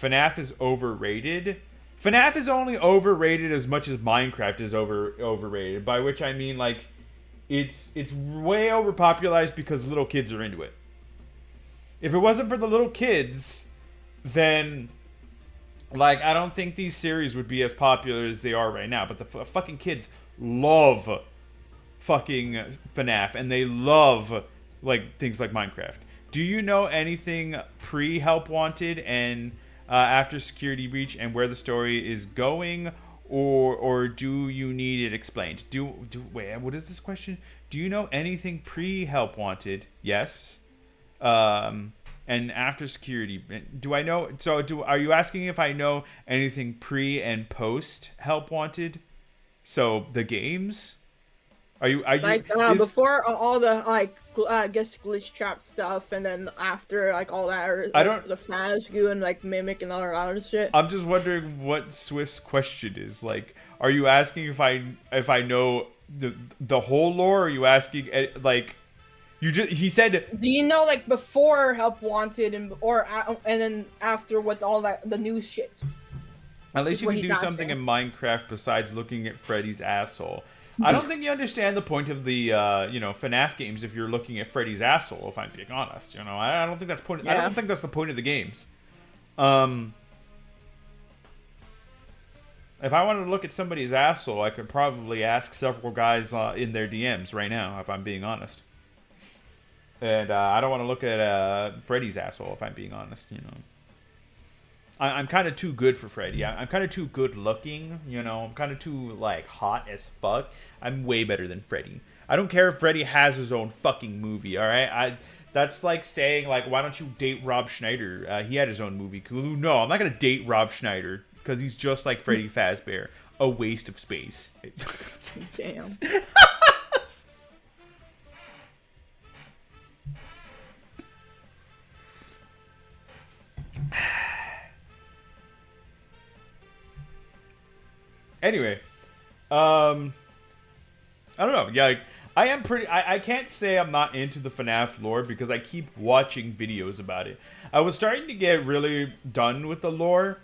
FNAF is overrated. FNAF is only overrated as much as Minecraft is overrated. By which I mean like it's way overpopularized because little kids are into it. If it wasn't for the little kids, then like I don't think these series would be as popular as they are right now. But the fucking kids love fucking FNAF, and they love like things like Minecraft. Do you know anything pre-Help Wanted and after Security Breach and where the story is going, or do you need it explained? Wait, what is this question? Do you know anything pre-Help Wanted? Yes. And after Security, do I know? So are you asking if I know anything pre and post Help Wanted? So the games. Are you like before all the like I guess glitch trap stuff, and then after like all that, or, like, I don't the Phasgu and like Mimic and all that other shit. I'm just wondering what Swift's question is. Like, are you asking if I know the whole lore? Or are you asking like he said? Do you know like before Help Wanted and then after with all that the new shit? At least you can do something in Minecraft besides looking at Freddy's asshole. I don't think you understand the point of the FNAF games if you're looking at Freddy's asshole. If I'm being honest, I don't think that's point. Yeah. I don't think that's the point of the games. If I wanted to look at somebody's asshole, I could probably ask several guys in their DMs right now. If I'm being honest, and I don't want to look at Freddy's asshole. If I'm being honest, I'm kind of too good for Freddy. I'm kind of too good looking, I'm kind of too, like, hot as fuck. I'm way better than Freddy. I don't care if Freddy has his own fucking movie, alright? That's like saying, like, why don't you date Rob Schneider? He had his own movie. Kulu, no, I'm not going to date Rob Schneider, because he's just like Freddy Fazbear. A waste of space. Damn. Anyway, I don't know. Yeah, like, I am pretty. I can't say I'm not into the FNAF lore because I keep watching videos about it. I was starting to get really done with the lore,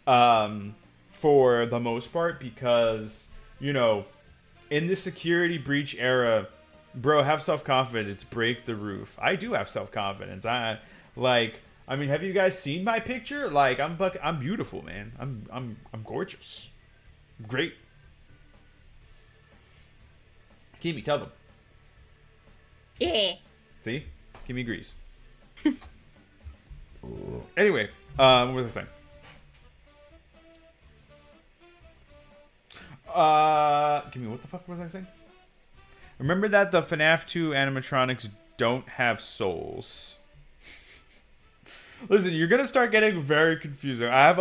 for the most part because in the Security Breach era, bro, have self-confidence, break the roof. I do have self-confidence. I mean, have you guys seen my picture? Like, I'm beautiful, man. I'm gorgeous. Great. Kimi, tell them. Yeah. See? Kimi agrees. Anyway, what was I saying? Kimi, what the fuck was I saying? Remember that the FNAF 2 animatronics don't have souls. Listen, you're gonna start getting very confusing. I've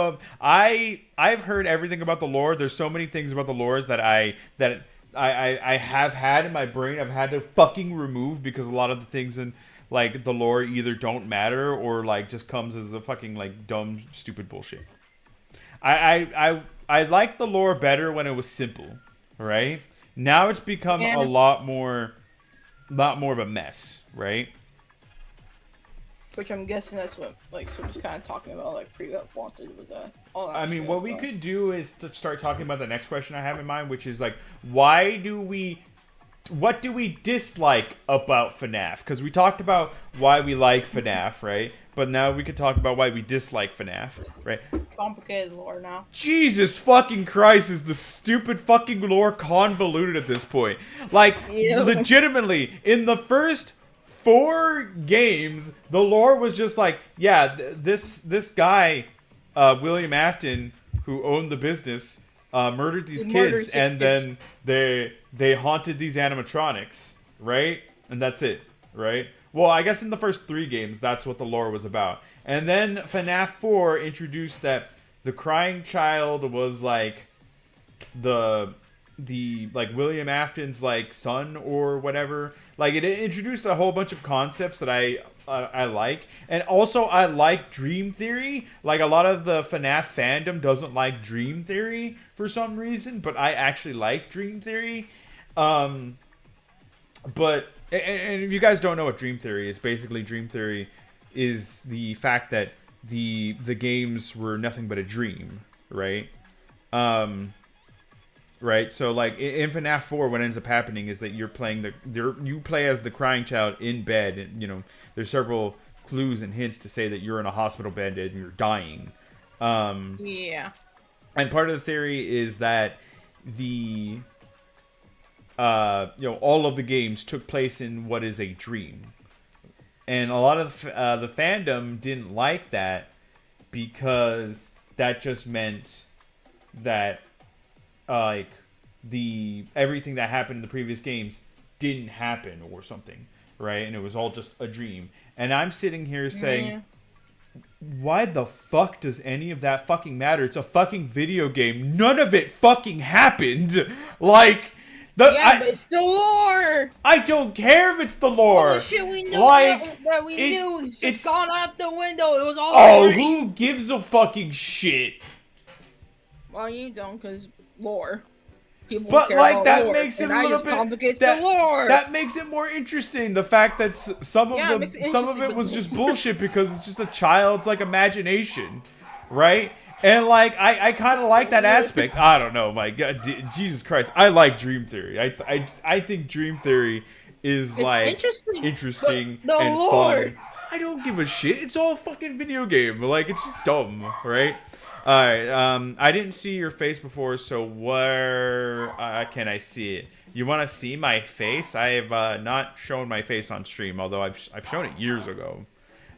heard everything about the lore. There's so many things about the lores that I have had in my brain. I've had to fucking remove because a lot of the things in like the lore either don't matter or like just comes as a fucking like dumb, stupid bullshit. I like the lore better when it was simple, right? Now it's become a lot more of a mess, right? Which I'm guessing that's what like so just kind of talking about like Prevent wanted with that. All that I mean, shit, what we could do is to start talking about the next question I have in mind, which is like, what do we dislike about FNAF? Because we talked about why we like FNAF, right? But now we could talk about why we dislike FNAF, right? Complicated lore now. Jesus fucking Christ, is the stupid fucking lore convoluted at this point? Like, legitimately, in the first 4 games, the lore was just like, yeah, this guy, William Afton, who owned the business, murdered these kids, and then they haunted these animatronics, right? And that's it, right? Well, I guess in the first 3 games, that's what the lore was about. And then FNAF 4 introduced that the crying child was like the like William Afton's like son or whatever. Like it introduced a whole bunch of concepts that I like, and also I like Dream Theory. Like a lot of the FNAF fandom doesn't like Dream Theory for some reason, but I actually like Dream Theory. But and if you guys don't know what Dream Theory is, basically Dream Theory is the fact that the games were nothing but a dream, right? Right, so like in FNAF 4, what ends up happening is that you're playing you play as the crying child in bed, and you know there's several clues and hints to say that you're in a hospital bed and you're dying. Yeah. And part of the theory is that the all of the games took place in what is a dream, and a lot of the fandom didn't like that because that just meant that like everything that happened in the previous games didn't happen or something, right? And it was all just a dream. And I'm sitting here saying, why the fuck does any of that fucking matter? It's a fucking video game. None of it fucking happened. Like but it's the lore. I don't care if it's the lore. All the shit we knew that we knew is just gone out the window. It was all. Oh, who gives a fucking shit? Well, you don't, cause lore. People but care like about that lore, makes it and a that little just bit complicates the lore. That makes it more interesting. The fact that some of it was just bullshit because it's just a child's like imagination, right? And like I kind of like that aspect. I don't know, my God, Jesus Christ, I like Dream Theory. I think Dream Theory is like interesting and fun. I don't give a shit. It's all a fucking video game. Like it's just dumb, right? Alright, I didn't see your face before, so where can I see it? You want to see my face? I have not shown my face on stream, although I've shown it years ago.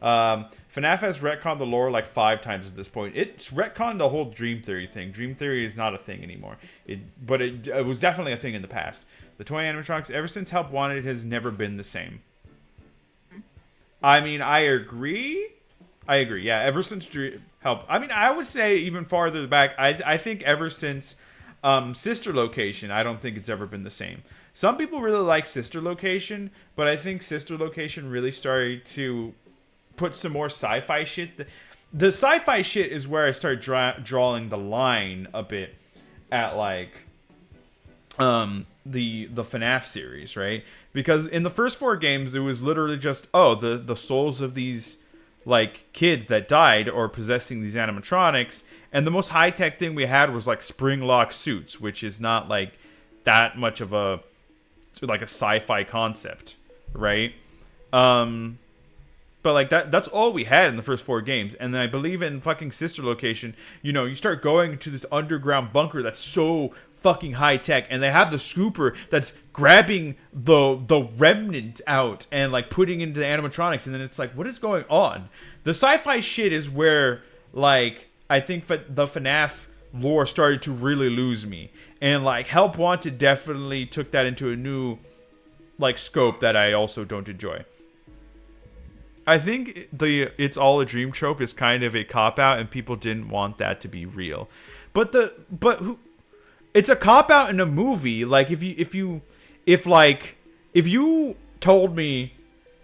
FNAF has retconned the lore like 5 times at this point. It's retconned the whole Dream Theory thing. Dream Theory is not a thing anymore. But it was definitely a thing in the past. The toy animatronics, ever since Help Wanted, has never been the same. I mean, I agree. Yeah, ever since Help. I mean, I would say even farther back. I think ever since Sister Location, I don't think it's ever been the same. Some people really like Sister Location, but I think Sister Location really started to put some more sci-fi shit. The sci-fi shit is where I start drawing the line a bit at like the FNAF series, right? Because in the first 4 games, it was literally just the souls of these like kids that died or possessing these animatronics, and the most high-tech thing we had was like spring lock suits, which is not like that much of a like a sci-fi concept, right? But like that's all we had in the first 4 games. And then I believe in fucking Sister Location, you start going to this underground bunker that's so fucking high tech, and they have the scooper that's grabbing the remnant out and like putting into the animatronics, and then it's like, what is going on? The sci-fi shit is where like I think the FNAF lore started to really lose me, and like Help Wanted definitely took that into a new like scope that I also don't enjoy. I think the "it's all a dream" trope is kind of a cop out, and people didn't want that to be real. But it's a cop out in a movie. Like if you told me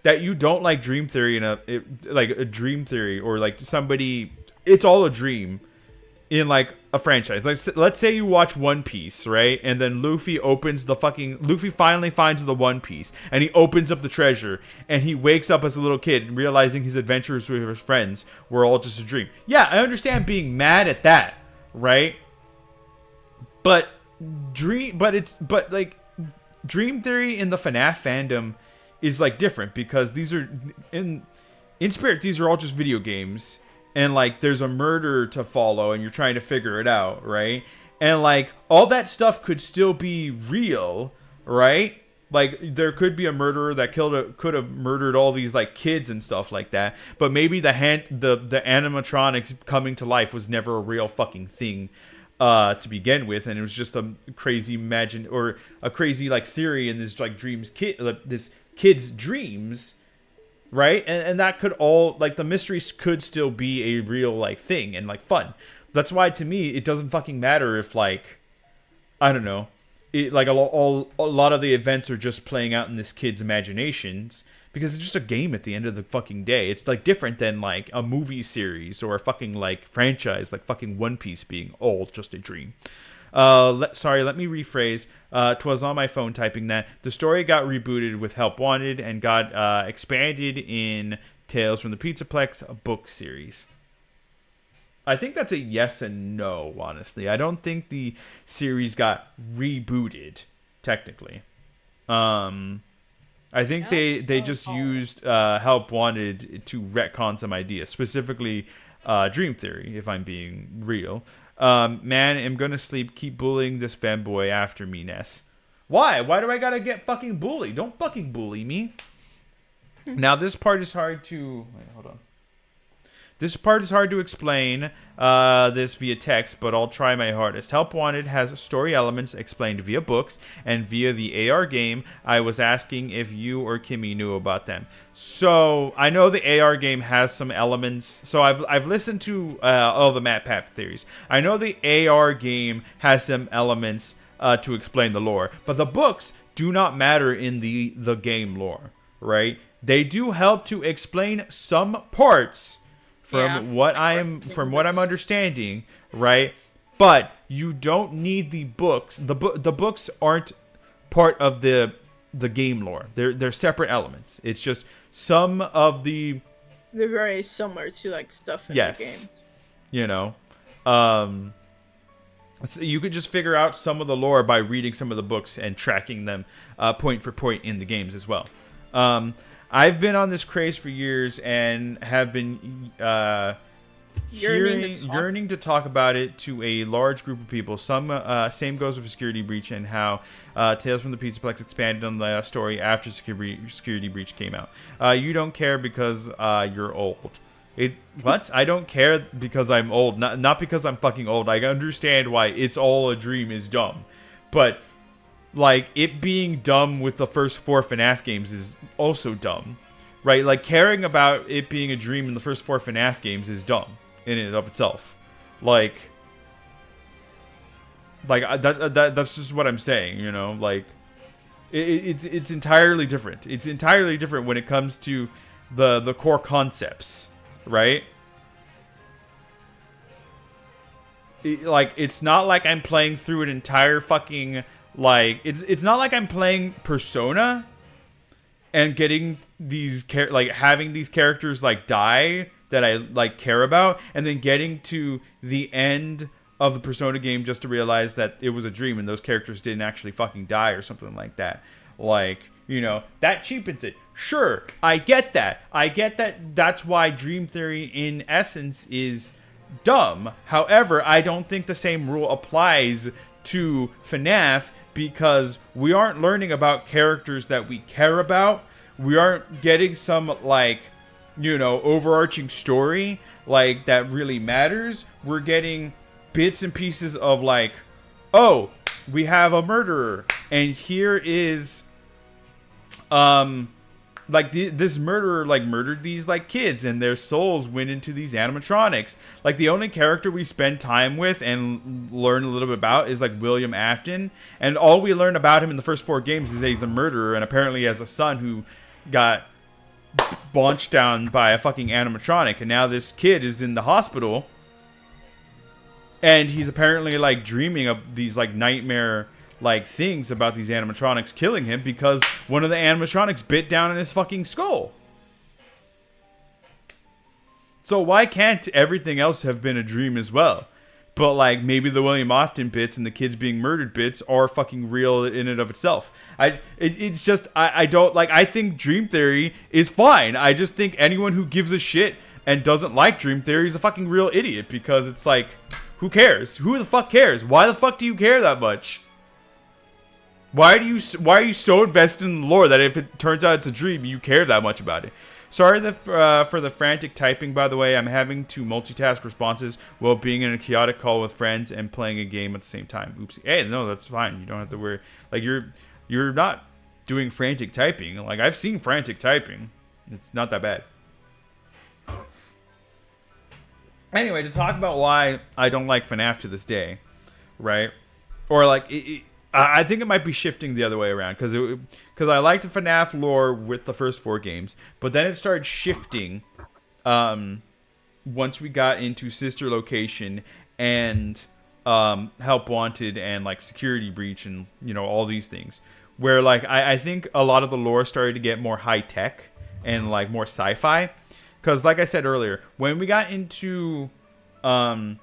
that you don't like dream theory like a dream theory or like somebody, it's all a dream in like a franchise. Like let's say you watch One Piece, right? And then Luffy finally finds the One Piece and he opens up the treasure and he wakes up as a little kid realizing his adventures with his friends were all just a dream. Yeah, I understand being mad at that, right? But dream theory in the FNAF fandom is like different because these are in spirit, these are all just video games. And, like, there's a murder to follow, and you're trying to figure it out, right? And, like, all that stuff could still be real, right? Like, there could be a murderer that could have murdered all these, like, kids and stuff like that. But maybe the animatronics coming to life was never a real fucking thing to begin with. And it was just a crazy like, theory in this, like, this kid's dreams. Right? And that could all, like, the mysteries could still be a real, like, thing and, like, fun. That's why, to me, it doesn't fucking matter if, like, I don't know, like, a lot of the events are just playing out in this kid's imaginations, because it's just a game at the end of the fucking day. It's, like, different than, like, a movie series or a fucking, like, franchise, like fucking One Piece being all just a dream. Let me rephrase. 'Twas on my phone typing that. The story got rebooted with Help Wanted and got expanded in Tales from the Pizzaplex book series. I think that's a yes and no, honestly. I don't think the series got rebooted, technically. I think they just used Help Wanted to retcon some ideas, specifically Dream Theory, if I'm being real. Man, I'm gonna sleep. Keep bullying this Femboy after me, Ness. Why? Why do I gotta get fucking bullied? Don't fucking bully me. Now, this part is hard to... Wait, hold on. This part is hard to explain this via text, but I'll try my hardest. Help Wanted has story elements explained via books and via the AR game. I was asking if you or Kimi knew about them. So I know the AR game has some elements. So I've listened to all the Matt Pap theories. I know the AR game has some elements to explain the lore, but the books do not matter in the game lore, right? They do help to explain some parts. From what I'm understanding, right? But you don't need the books. The books aren't part of the game lore. They're separate elements. It's just some of the... They're very similar to, like, stuff in the game. You know. So you could just figure out some of the lore by reading some of the books and tracking them point for point in the games as well. I've been on this craze for years and have been yearning to talk about it to a large group of people. Same goes with Security Breach and how Tales from the Pizzaplex expanded on the story after Security Breach came out. You don't care because you're old. What? I don't care because I'm old. Not because I'm fucking old. I understand why It's All a Dream is dumb. But... like, it being dumb with the first 4 FNAF games is also dumb, right? Like, caring about it being a dream in the first 4 FNAF games is dumb in and of itself. Like that's just what I'm saying, you know? Like, it's entirely different. It's entirely different when it comes to the core concepts, right? It's not like I'm playing through an entire fucking... like, it's not like I'm playing Persona and getting these having these characters like die that I like care about, and then getting to the end of the Persona game just to realize that it was a dream and those characters didn't actually fucking die or something like that. Like, you know, that cheapens it. Sure, I get that. That's why Dream Theory in essence is dumb. However, I don't think the same rule applies to FNAF, because we aren't learning about characters that we care about. We aren't getting some, like, you know, overarching story, like, that really matters. We're getting bits and pieces of, like, oh, we have a murderer, and here is, like, this murderer, like, murdered these, like, kids, and their souls went into these animatronics. Like, the only character we spend time with and learn a little bit about is, like, William Afton. And all we learn about him in the first 4 games is that he's a murderer, and apparently he has a son who got launched down by a fucking animatronic, and now this kid is in the hospital, and he's apparently like dreaming of these like nightmare like things about these animatronics killing him because one of the animatronics bit down in his fucking skull. So why can't everything else have been a dream as well? But like maybe the William Afton bits and the kids being murdered bits are fucking real in and of itself. It's just I don't like. I think dream theory is fine. I just think anyone who gives a shit and doesn't like dream theory is a fucking real idiot, because it's like, who cares? Who the fuck cares? Why the fuck do you care that much? Why are you so invested in the lore that if it turns out it's a dream, you care that much about it? Sorry for the frantic typing, by the way. I'm having to multitask responses while being in a chaotic call with friends and playing a game at the same time. Oopsie. Hey, no, that's fine. You don't have to worry. Like, you're not doing frantic typing. Like, I've seen frantic typing. It's not that bad. Anyway, to talk about why I don't like FNAF to this day, right? Or, like, I think it might be shifting the other way around, because I liked the FNAF lore with the first 4 games, but then it started shifting once we got into Sister Location and Help Wanted and like Security Breach and, you know, all these things, where like I think a lot of the lore started to get more high tech and like more sci-fi, because like I said earlier, when we got into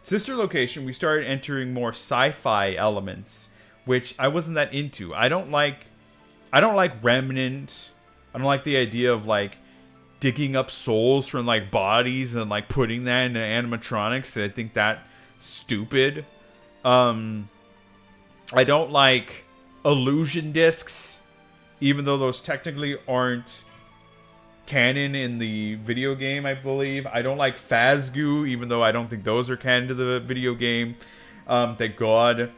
Sister Location, we started entering more sci-fi elements, which I wasn't that into. I don't like Remnant. I don't like the idea of like digging up souls from like bodies and like putting that into animatronics. I think that's stupid. I don't like illusion discs, even though those technically aren't canon in the video game, I believe. I don't like Phasgoo, even though I don't think those are canon to the video game. Thank God.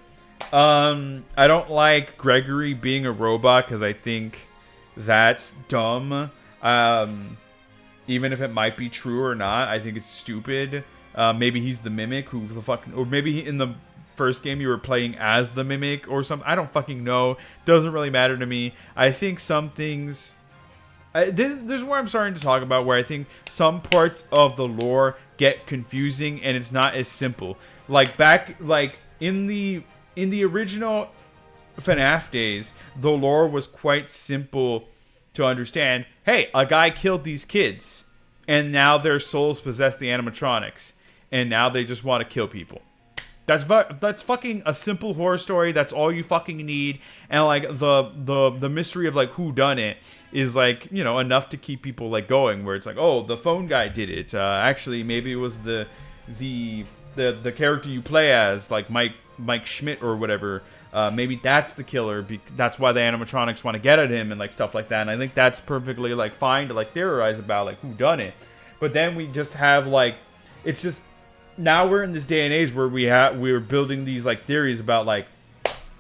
I don't like Gregory being a robot, because I think that's dumb. Even if it might be true or not, I think it's stupid. Maybe he's the mimic who the fucking, or maybe in the first game you were playing as the mimic or something. I don't fucking know. Doesn't really matter to me. I think some things, there's where I'm starting to talk about where I think some parts of the lore get confusing and it's not as simple. Like back, like in the original FNAF days, the lore was quite simple to understand. Hey, a guy killed these kids, and now their souls possess the animatronics, and now they just want to kill people. That's fucking a simple horror story. That's all you fucking need. And like the mystery of like who done it is like, you know, enough to keep people like going. Where it's like, oh, the phone guy did it. Actually, maybe it was the character you play as, like Mike Schmidt or whatever. Maybe that's the killer. That's why the animatronics want to get at him and like stuff like that. And I think that's perfectly like fine to like theorize about like who done it. But then we just have like, it's just, now we're in this day and age where we're building these like theories about like,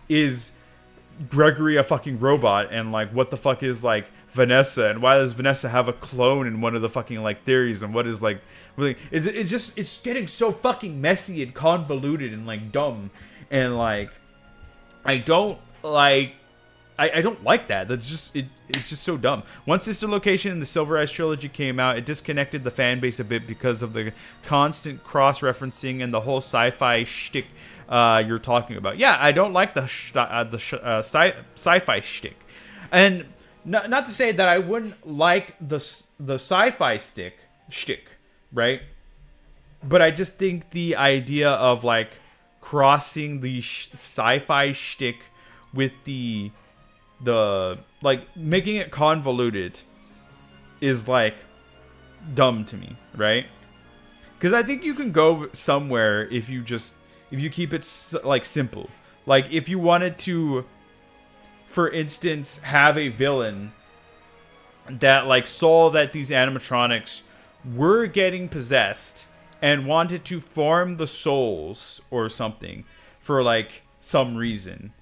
is Gregory a fucking robot, and like what the fuck is like Vanessa, and why does Vanessa have a clone in one of the fucking like theories, and what is like really, it's getting so fucking messy and convoluted and like dumb, and like I don't like that. That's just it's just so dumb. Once Sister Location and the Silver Eyes trilogy came out, it disconnected the fan base a bit because of the constant cross-referencing and the whole sci-fi shtick you're talking about. Yeah, I don't like the sci-fi shtick, and not to say that I wouldn't like the sci-fi shtick, right? But I just think the idea of like crossing the sci-fi shtick with the like making it convoluted is like dumb to me, right? Because I think you can go somewhere if you keep it like simple. Like if you wanted to, for instance, have a villain that like saw that these animatronics were getting possessed and wanted to farm the souls or something for like some reason,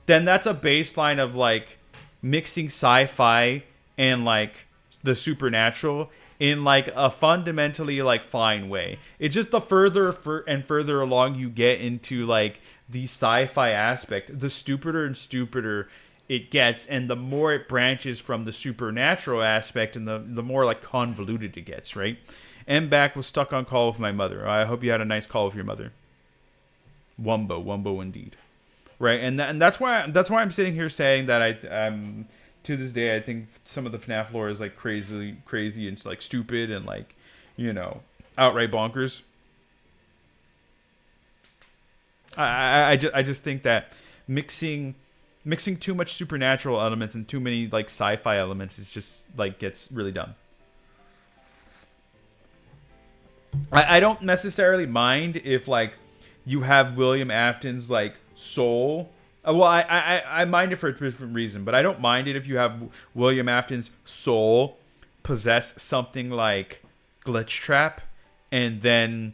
then that's a baseline of like mixing sci-fi and like the supernatural in like a fundamentally like fine way. It's just the further and further along you get into like the sci-fi aspect, the stupider and stupider it gets, and the more it branches from the supernatural aspect, and the more like convoluted it gets, right? M back was stuck on call with my mother. I hope you had a nice call with your mother. Wumbo indeed, right? And that's why I'm sitting here saying that to this day I think some of the FNAF lore is like crazy and like stupid and like, you know, outright bonkers. I just think that mixing too much supernatural elements and too many like sci-fi elements is just like gets really dumb. I don't necessarily mind if like you have William Afton's like soul. Well, I mind it for a different reason, but I don't mind it if you have William Afton's soul possess something like Glitch Trap, and then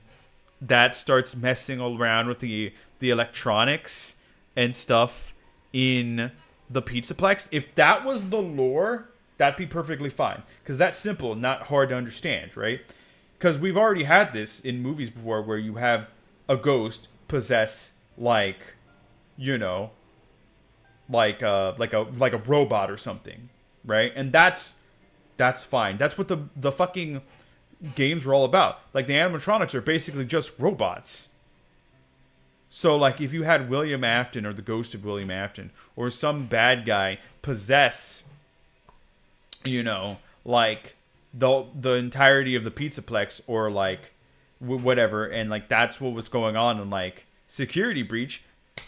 that starts messing around with the electronics and stuff in the Pizzaplex. If that was the lore, that'd be perfectly fine, because that's simple, not hard to understand, right? Because we've already had this in movies before, where you have a ghost possess like, you know, like a robot or something, right? And that's fine. That's what the fucking games were all about. Like, the animatronics are basically just robots. So like, if you had William Afton or the ghost of William Afton or some bad guy possess, you know, like the entirety of the Pizzaplex, or like whatever, and like that's what was going on in like Security Breach,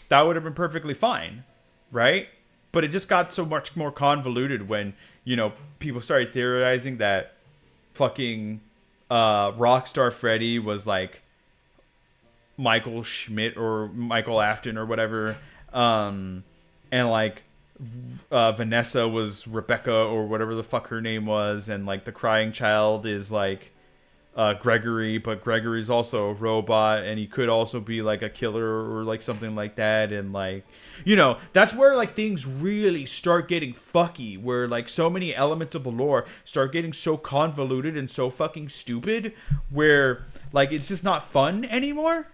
that would have been perfectly fine, right? But it just got so much more convoluted when, you know, people started theorizing that fucking Rockstar Freddy was like Michael Schmidt or Michael Afton or whatever, and like Vanessa was Rebecca or whatever the fuck her name was, and like the crying child is like Gregory, but Gregory's also a robot, and he could also be like a killer or like something like that. And like, you know, that's where like things really start getting fucky, where like so many elements of the lore start getting so convoluted and so fucking stupid, where like it's just not fun anymore.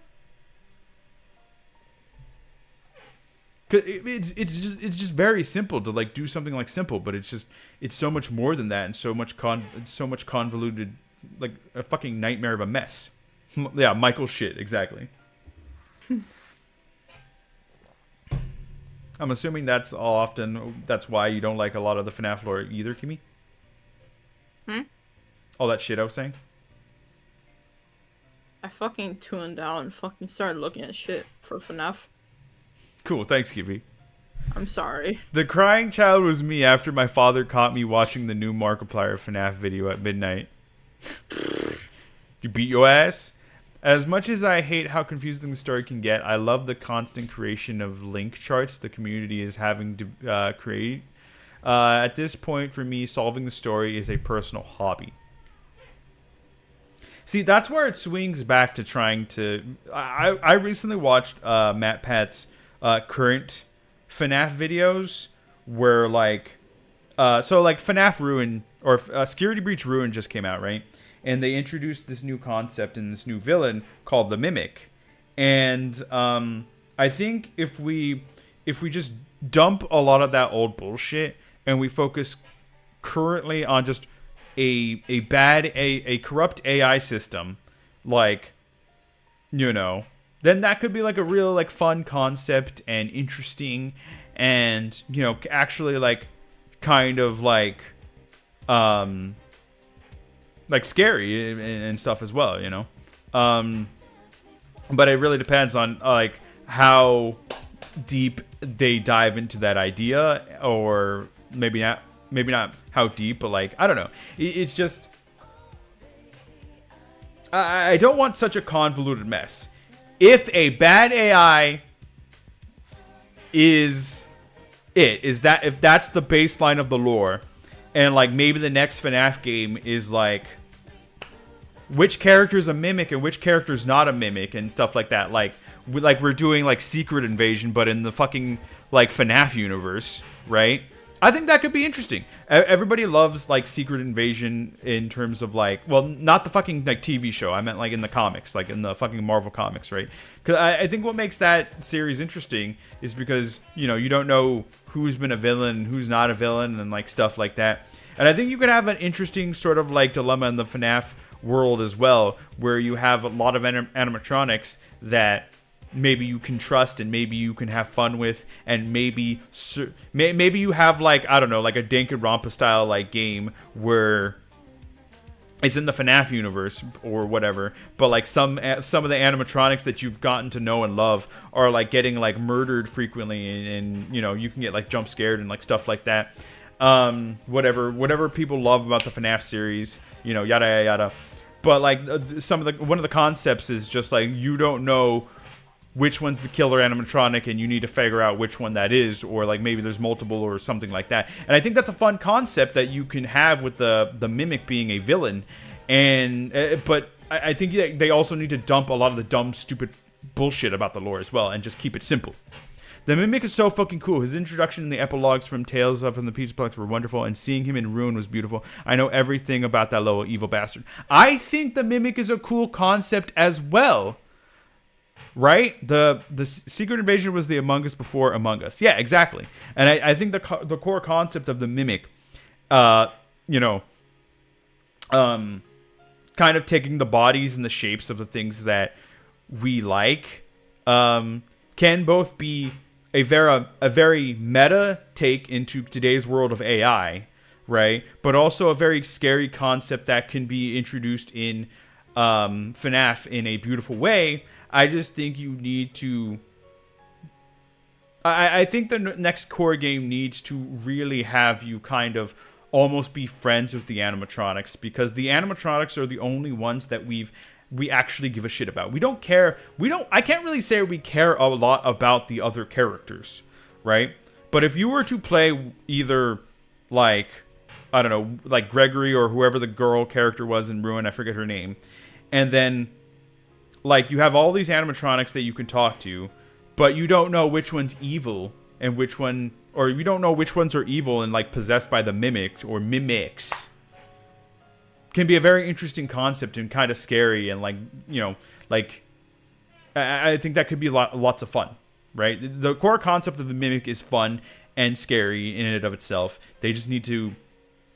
It's just very simple to like do something like simple, but it's so much more than that, and so much convoluted, like a fucking nightmare of a mess. Yeah, Michael shit, exactly. I'm assuming that's why you don't like a lot of the FNAF lore either, Kimi? All that shit I was saying? I fucking tuned out and fucking started looking at shit for FNAF. Cool, thanks, Kimi. I'm sorry. The crying child was me after my father caught me watching the new Markiplier FNAF video at midnight. You beat your ass? As much as I hate how confusing the story can get, I love the constant creation of link charts the community is having to create. At this point, for me, solving the story is a personal hobby. See, that's where it swings back to trying to... I recently watched Matt Pat's current FNAF videos, where like... so like FNAF Ruin, or Security Breach Ruin just came out, right? And they introduced this new concept and this new villain called the Mimic. And I think if we just dump a lot of that old bullshit and we focus currently on just a corrupt AI system, like, you know, then that could be like a real like fun concept and interesting, and, you know, actually like kind of like scary and stuff as well, you know. But it really depends on like how deep they dive into that idea, or maybe not how deep, but like, I don't know. It's just, I don't want such a convoluted mess. If a bad AI if that's the baseline of the lore, and like maybe the next FNAF game is like which character is a mimic and which character is not a mimic and stuff like that, like we're doing like Secret Invasion but in the fucking like FNAF universe, right? I think that could be interesting. Everybody loves like Secret Invasion in terms of like, well, not the fucking like TV show. I meant like in the comics, like in the fucking Marvel comics, right? Because I think what makes that series interesting is because, you know, you don't know who's been a villain, who's not a villain, and like stuff like that. And I think you could have an interesting sort of like dilemma in the FNAF world as well, where you have a lot of animatronics that maybe you can trust and maybe you can have fun with, and maybe you have like, I don't know, like a Danganronpa style like game where it's in the FNAF universe or whatever, but like some of the animatronics that you've gotten to know and love are like getting like murdered frequently, and you know, you can get like jump scared and like stuff like that. Whatever people love about the FNAF series, you know, yada yada yada. But like one of the concepts is just like, you don't know which one's the killer animatronic, and you need to figure out which one that is, or like maybe there's multiple or something like that. And I think that's a fun concept that you can have with the mimic being a villain. And but I think they also need to dump a lot of the dumb, stupid bullshit about the lore as well, and just keep it simple. The mimic is so fucking cool. His introduction in the epilogues from Tales from the Pizzaplex were wonderful, and seeing him in Ruin was beautiful. I know everything about that little evil bastard. I think the mimic is a cool concept as well. Right? The Secret Invasion was the Among Us before Among Us. Yeah, exactly. And I think the core concept of the mimic, you know, kind of taking the bodies and the shapes of the things that we like, can both be a very meta take into today's world of AI, right? But also a very scary concept that can be introduced in FNAF in a beautiful way. I just think you need to... I think the next core game needs to really have you kind of almost be friends with the animatronics, because the animatronics are the only ones that we actually give a shit about. We don't care. I can't really say we care a lot about the other characters, right? But if you were to play either like, I don't know, like Gregory or whoever the girl character was in Ruin, I forget her name, and then like you have all these animatronics that you can talk to, but you don't know which one's evil and which one, or you don't know which ones are evil and like possessed by the mimic or mimics. Can be a very interesting concept and kind of scary, and like, you know, like I think that could be lots of fun, right? The core concept of the mimic is fun and scary in and of itself. They just need to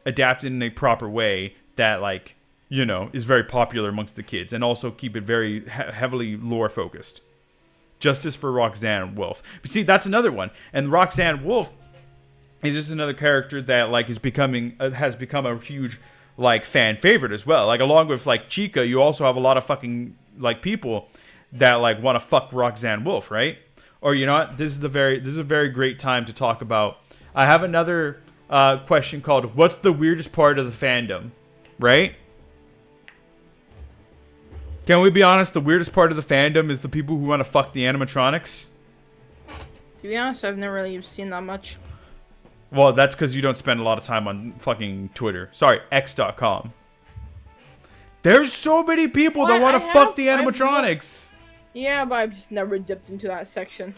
adapt it in a proper way that, like, you know, is very popular amongst the kids, and also keep it very heavily lore focused. Justice for Roxanne Wolf. But see, that's another one. And Roxanne Wolf is just another character that like has become a huge like fan favorite as well. Like along with like Chica, you also have a lot of fucking like people that like want to fuck Roxanne Wolf, right? Or you know what? This is a very great time to talk about. I have another question called "What's the weirdest part of the fandom?" Right? Can we be honest? The weirdest part of the fandom is the people who want to fuck the animatronics. To be honest, I've never really seen that much. Well, that's because you don't spend a lot of time on fucking Twitter. Sorry, X.com. There's so many people that want to fuck the animatronics. Yeah, but I've just never dipped into that section.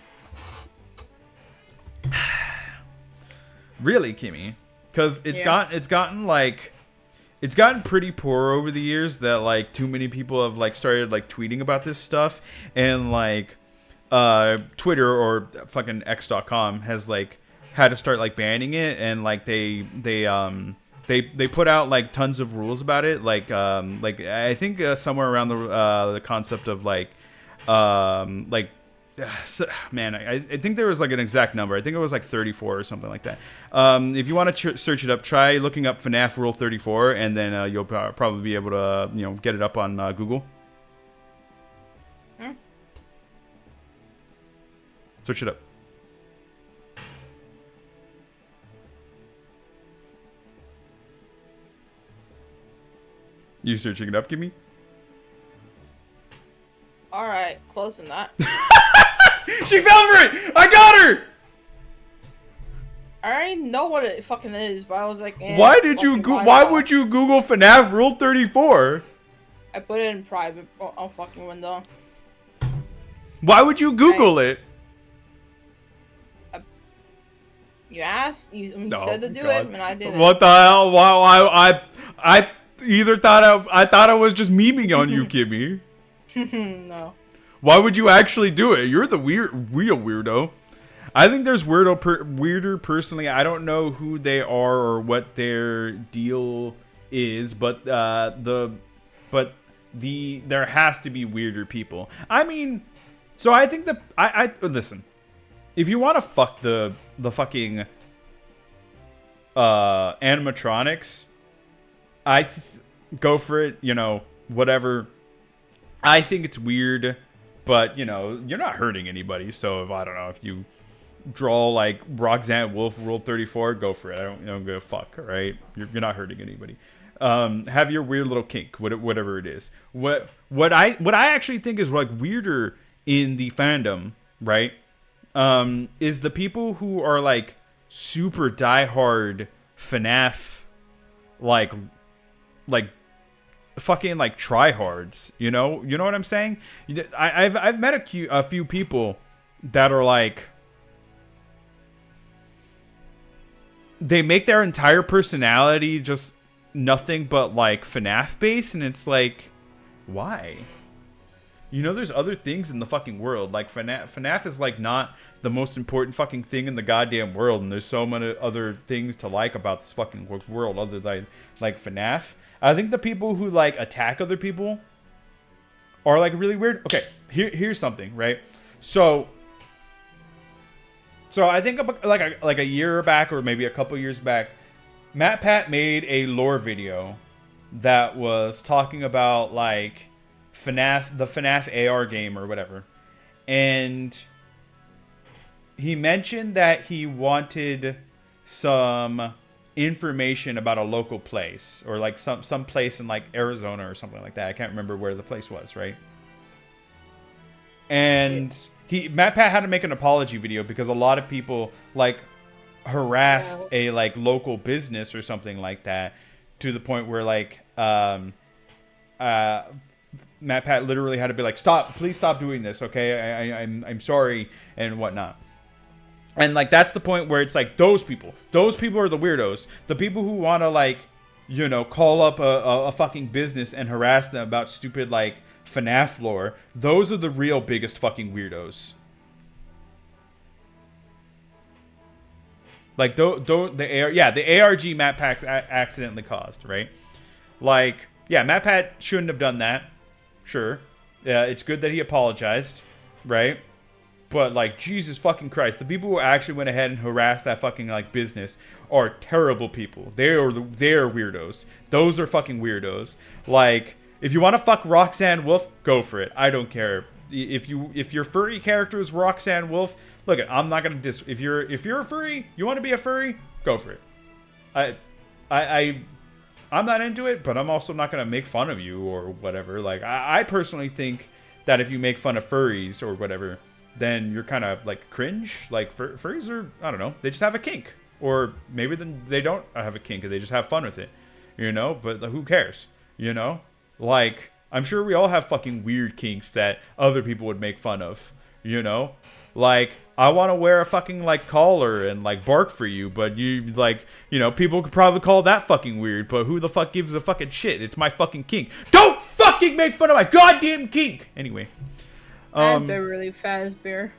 Really, Kimi? Because it's gotten pretty poor over the years that like too many people have like started like tweeting about this stuff, and like Twitter or fucking X.com has like had to start like banning it, and like they put out like tons of rules about it, like I think somewhere around the concept of like man, I think there was like an exact number. I think it was like 34 or something like that. If you want to search it up, try looking up FNAF Rule 34, and then you'll probably be able to get it up on Google. Search it up. You searching it up, Kimmy? Alright, closing that. She fell for it! I got her! I already know what it fucking is, but I was like, why would you Google FNAF Rule 34? I put it in private on fucking window. Why would you Google it? You asked, you Oh, said to do God. it, and I didn't. What the hell? Wow, I either I thought I was just memeing on you, Kimmy. No. Why would you actually do it? You're the real weirdo. I think there's weirder personally. I don't know who they are or what their deal is, but there has to be weirder people. I mean, so I think I listen. If you want to fuck the fucking animatronics, go for it. You know, whatever. I think it's weird, but you know, you're not hurting anybody. So if, I don't know, if you draw like Roxanne Wolf Rule 34, go for it. I don't give a fuck. Right? You're not hurting anybody. Have your weird little kink, whatever it is. What I actually think is like weirder in the fandom, right? Is the people who are like super diehard FNAF, like fucking like tryhards. You know what I'm saying? I've met a few people that are like, they make their entire personality just nothing but like FNAF based, and it's like, why? You know, there's other things in the fucking world. Like FNAF is like not the most important fucking thing in the goddamn world, and there's so many other things to like about this fucking world other than like FNAF. I think the people who like attack other people are like really weird. Okay, here's something, right? So I think like a year back or maybe a couple years back, MatPat made a lore video that was talking about like FNAF, the FNAF AR game or whatever. And he mentioned that he wanted some information about a local place, or like some place in like Arizona or something like that. I can't remember where the place was, right? And MatPat had to make an apology video because a lot of people like harassed a like local business or something like that, to the point where like MatPat literally had to be like, please stop doing this, okay? I'm sorry and whatnot. And like that's the point where it's like those people are the weirdos. The people who want to like, you know, call up a fucking business and harass them about stupid like FNAF lore. Those are the real biggest fucking weirdos. Like the ARG MatPat accidentally caused, right? Like, yeah, MatPat shouldn't have done that. Sure. Yeah, it's good that he apologized, right? But like, Jesus fucking Christ, the people who actually went ahead and harassed that fucking like business are terrible people. They're weirdos. Those are fucking weirdos. Like, if you want to fuck Roxanne Wolf, go for it. I don't care. If your furry character is Roxanne Wolf, look, I'm not gonna if you're a furry, you want to be a furry, go for it. I'm not into it, but I'm also not gonna make fun of you or whatever. Like, I personally think that if you make fun of furries or whatever, then you're kind of like cringe. Like furries are, I don't know, they just have a kink, or maybe then they don't have a kink and they just have fun with it, you know. But who cares, you know? Like, I'm sure we all have fucking weird kinks that other people would make fun of, you know? Like, I want to wear a fucking, like, collar and, like, bark for you, but you, like, you know, people could probably call that fucking weird, but who the fuck gives a fucking shit? It's my fucking kink. Don't fucking make fun of my goddamn kink! Anyway. I'm Beverly Fazbear.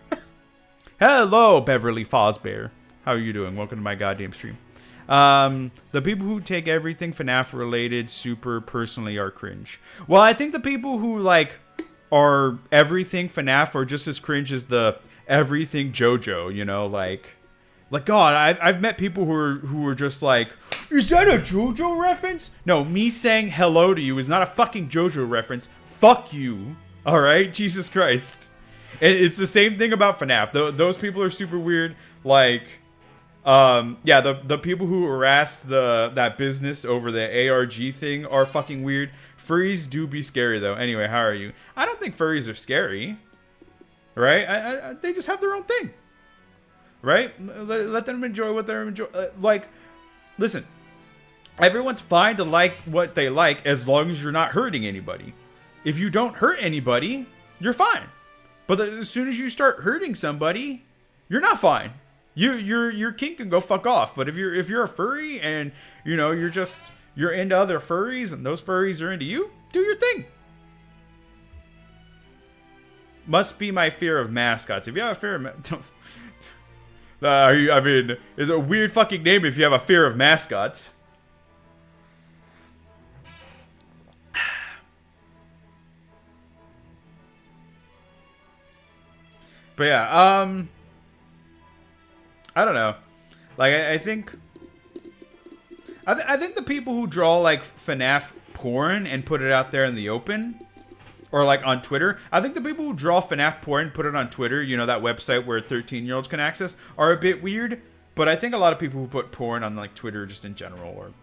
Hello, Beverly Fazbear. How are you doing? Welcome to my goddamn stream. The people who take everything FNAF related super personally are cringe. Well, I think the people who like are everything FNAF are just as cringe as the everything JoJo, you know, like God, I've met people who are just like, is that a JoJo reference? No, me saying hello to you is not a fucking JoJo reference. Fuck you. All right, Jesus Christ. It's the same thing about FNAF. Those people are super weird. Like, yeah, the people who harassed that business over the ARG thing are fucking weird. Furries do be scary though. Anyway, how are you? I don't think furries are scary, right? They just have their own thing, right? Let them enjoy what they're enjoying. Like, listen, everyone's fine to like what they like as long as you're not hurting anybody. If you don't hurt anybody, you're fine. But as soon as you start hurting somebody, you're not fine. your kink can go fuck off. But if you're a furry and you're into other furries and those furries are into you, do your thing. Must be my fear of mascots. If you have a fear of it's a weird fucking name if you have a fear of mascots. But yeah, I don't know. Like, I think the people who draw like FNAF porn and put it out there in the open, or like on Twitter, I think the people who draw FNAF porn and put it on Twitter, that website where 13-year-olds can access, are a bit weird. But I think a lot of people who put porn on like Twitter just in general, or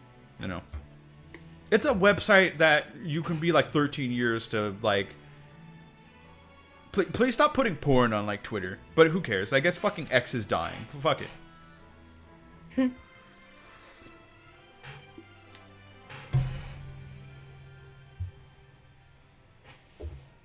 it's a website that you can be like 13 years to like. Please stop putting porn on like Twitter. But who cares? I guess fucking X is dying. Fuck it.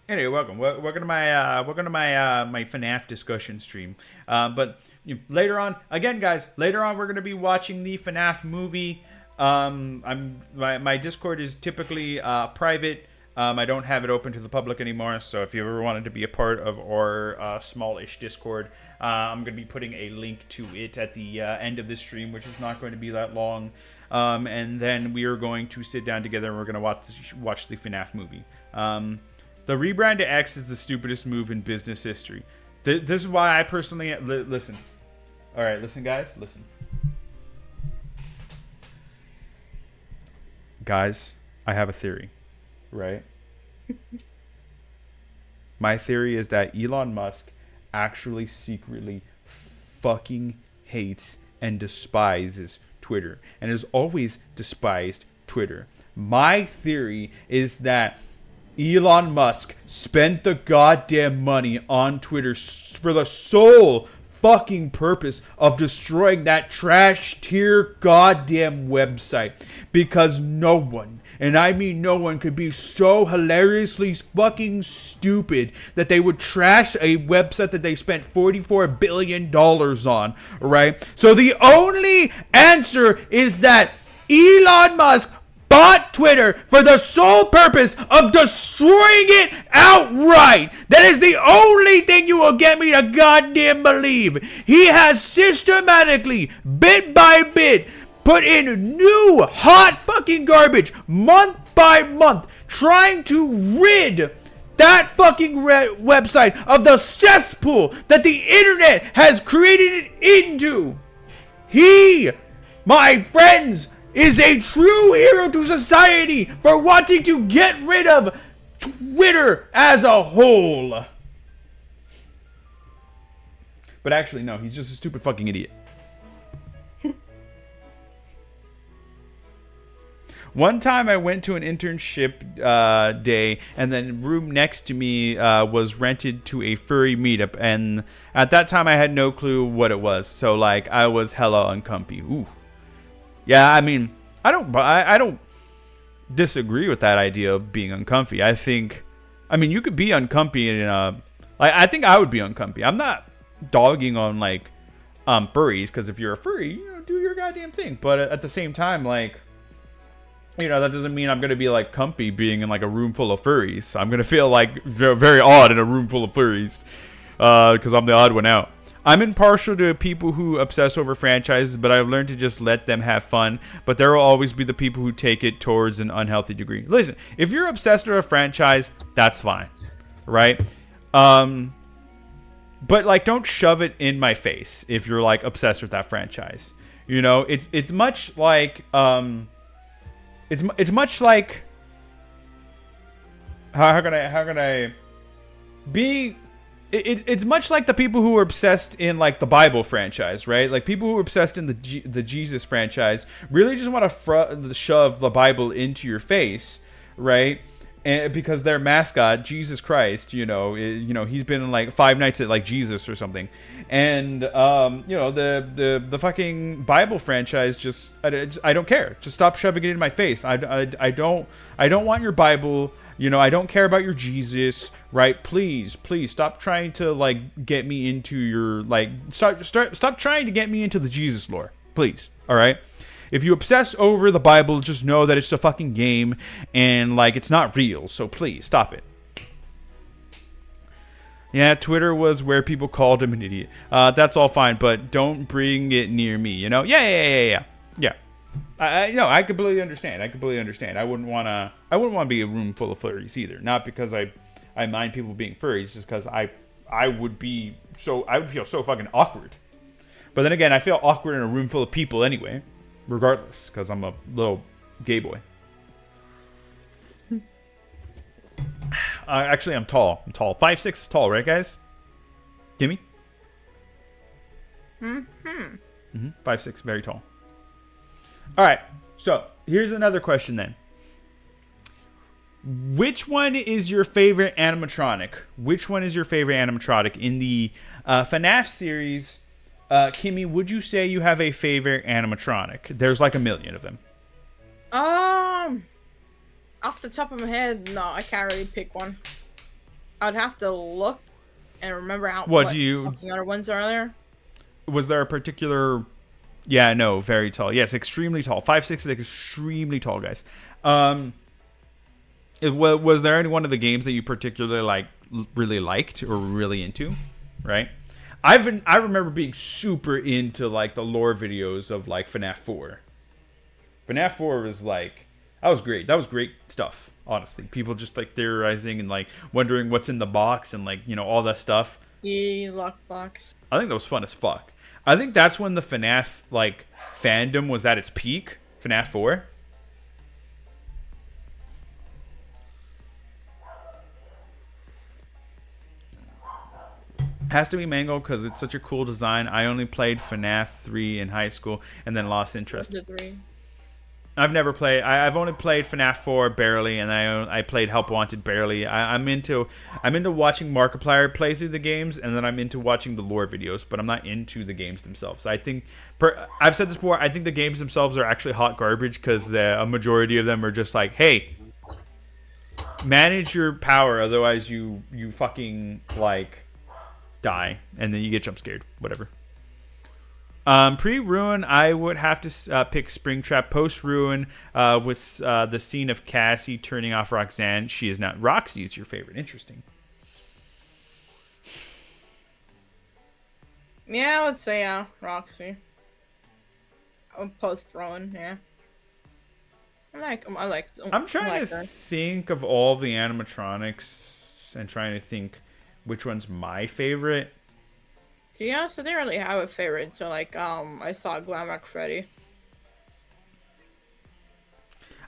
Anyway, welcome to my my FNAF discussion stream. But later on, again, guys, later on we're gonna be watching the FNAF movie. My Discord is typically private. I don't have it open to the public anymore, so if you ever wanted to be a part of our smallish Discord, I'm going to be putting a link to it at the end of this stream, which is not going to be that long. And then we are going to sit down together and we're going to watch the FNAF movie. The rebrand to X is the stupidest move in business history. This is why I personally... Listen. Alright, listen, guys. Listen. Guys, I have a theory. Right? My theory is that Elon Musk actually secretly fucking hates and despises Twitter and has always despised Twitter. My theory is that Elon Musk spent the goddamn money on Twitter for the sole fucking purpose of destroying that trash tier goddamn website, because no one, and I mean no one, could be so hilariously fucking stupid that they would trash a website that they spent $44 billion on, right? So the only answer is that Elon Musk bought Twitter for the sole purpose of destroying it outright. That is the only thing you will get me to goddamn believe. He has systematically, bit by bit, put in new hot fucking garbage month by month, trying to rid that fucking website of the cesspool that the internet has created it into. He, my friends, is a true hero to society for wanting to get rid of Twitter as a whole. But actually, no, he's just a stupid fucking idiot. One time I went to an internship day, and then room next to me was rented to a furry meetup, and at that time I had no clue what it was, so like I was hella uncomfy. Ooh. Yeah, I mean, I don't disagree with that idea of being uncomfy. I mean, you could be uncomfy in a, like, I think I would be uncomfy. I'm not dogging on like furries, because if you're a furry, do your goddamn thing. But at the same time, like, that doesn't mean I'm gonna be like comfy being in like a room full of furries. I'm gonna feel like very odd in a room full of furries, because I'm the odd one out. I'm impartial to people who obsess over franchises, but I've learned to just let them have fun. But there will always be the people who take it towards an unhealthy degree. Listen, if you're obsessed with a franchise, that's fine, right? But like, don't shove it in my face if you're like obsessed with that franchise. It's much like it's much like how can I be. It's much like the people who are obsessed in like the Bible franchise, right? Like people who are obsessed in the Jesus franchise really just want to shove the Bible into your face, right? And because their mascot, Jesus Christ, he's been in like Five Nights at like Jesus or something, and the fucking Bible franchise I don't care. Just stop shoving it in my face. I don't want your Bible. You know, I don't care about your Jesus, right? Please stop trying to like get me into your like stop trying to get me into the Jesus lore. Please. All right? If you obsess over the Bible, just know that it's a fucking game and like it's not real. So please stop it. Yeah, Twitter was where people called him an idiot. That's all fine, but don't bring it near me, you know? Yeah. I completely understand. I wouldn't want to be a room full of furries either. Not because I mind people being furries, just because I would feel so fucking awkward. But then again, I feel awkward in a room full of people anyway, regardless, because I'm a little gay boy. Actually, I'm tall. 5'6" tall, right, guys? Kimi? 5'6", very tall. All right, so here's another question then. Which one is your favorite animatronic? In the FNAF series? Kimi, would you say you have a favorite animatronic? There's like a million of them. Off the top of my head, no, I can't really pick one. I'd have to look and remember how. What other ones are there? Was there a particular? Yeah, no, very tall. Yes, extremely tall. 5'6" is extremely tall, guys. Was there any one of the games that you particularly really liked or really into? Right. I remember being super into like the lore videos of like FNAF 4. FNAF 4 was like. That was great. That was great stuff, honestly. People just like theorizing and like wondering what's in the box and like, you know, all that stuff. Yeah, lockbox. I think that was fun as fuck. I think that's when the FNAF like fandom was at its peak. FNAF 4. Has to be Mango because it's such a cool design. I only played FNAF 3 in high school and then lost interest. The 3. I've never played. I've only played FNAF 4 barely, and I played Help Wanted barely. I'm into watching Markiplier play through the games, and then I'm into watching the lore videos, but I'm not into the games themselves. I think I've said this before. I think the games themselves are actually hot garbage because a majority of them are just like, hey, manage your power, otherwise you fucking like die, and then you get jump scared. Whatever. Pre-Ruin, I would have to pick Springtrap. Post-Ruin, with the scene of Cassie turning off Roxanne. She is not. Roxy is your favorite. Interesting. Yeah, I would say Roxy. Post-Ruin, yeah. I like them. I'm trying to think of all the animatronics and trying to think which one's my favorite. Yeah, so they really have a favorite. So like, I saw Glamrock Freddy.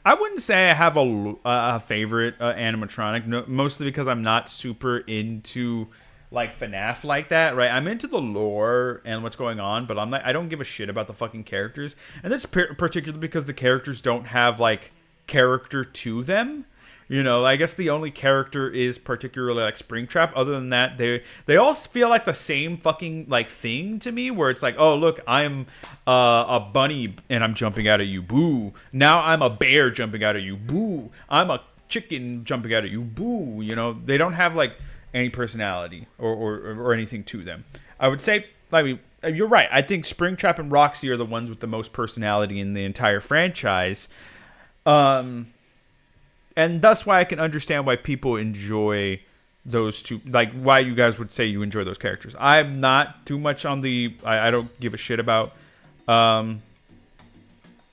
I wouldn't say I have a favorite animatronic, no, mostly because I'm not super into like FNAF like that, right? I'm into the lore and what's going on, but I don't give a shit about the fucking characters, and that's particularly because the characters don't have like character to them. You know, I guess the only character is particularly like Springtrap. Other than that, they all feel like the same fucking like thing to me. Where it's like, oh look, I'm a bunny and I'm jumping out at you, boo. Now I'm a bear jumping out at you, boo. I'm a chicken jumping out at you, boo. You know, they don't have like any personality or anything to them. I would say, I mean, you're right. I think Springtrap and Roxy are the ones with the most personality in the entire franchise. And that's why I can understand why people enjoy those two. Like, why you guys would say you enjoy those characters. I'm not too much on the... I don't give a shit about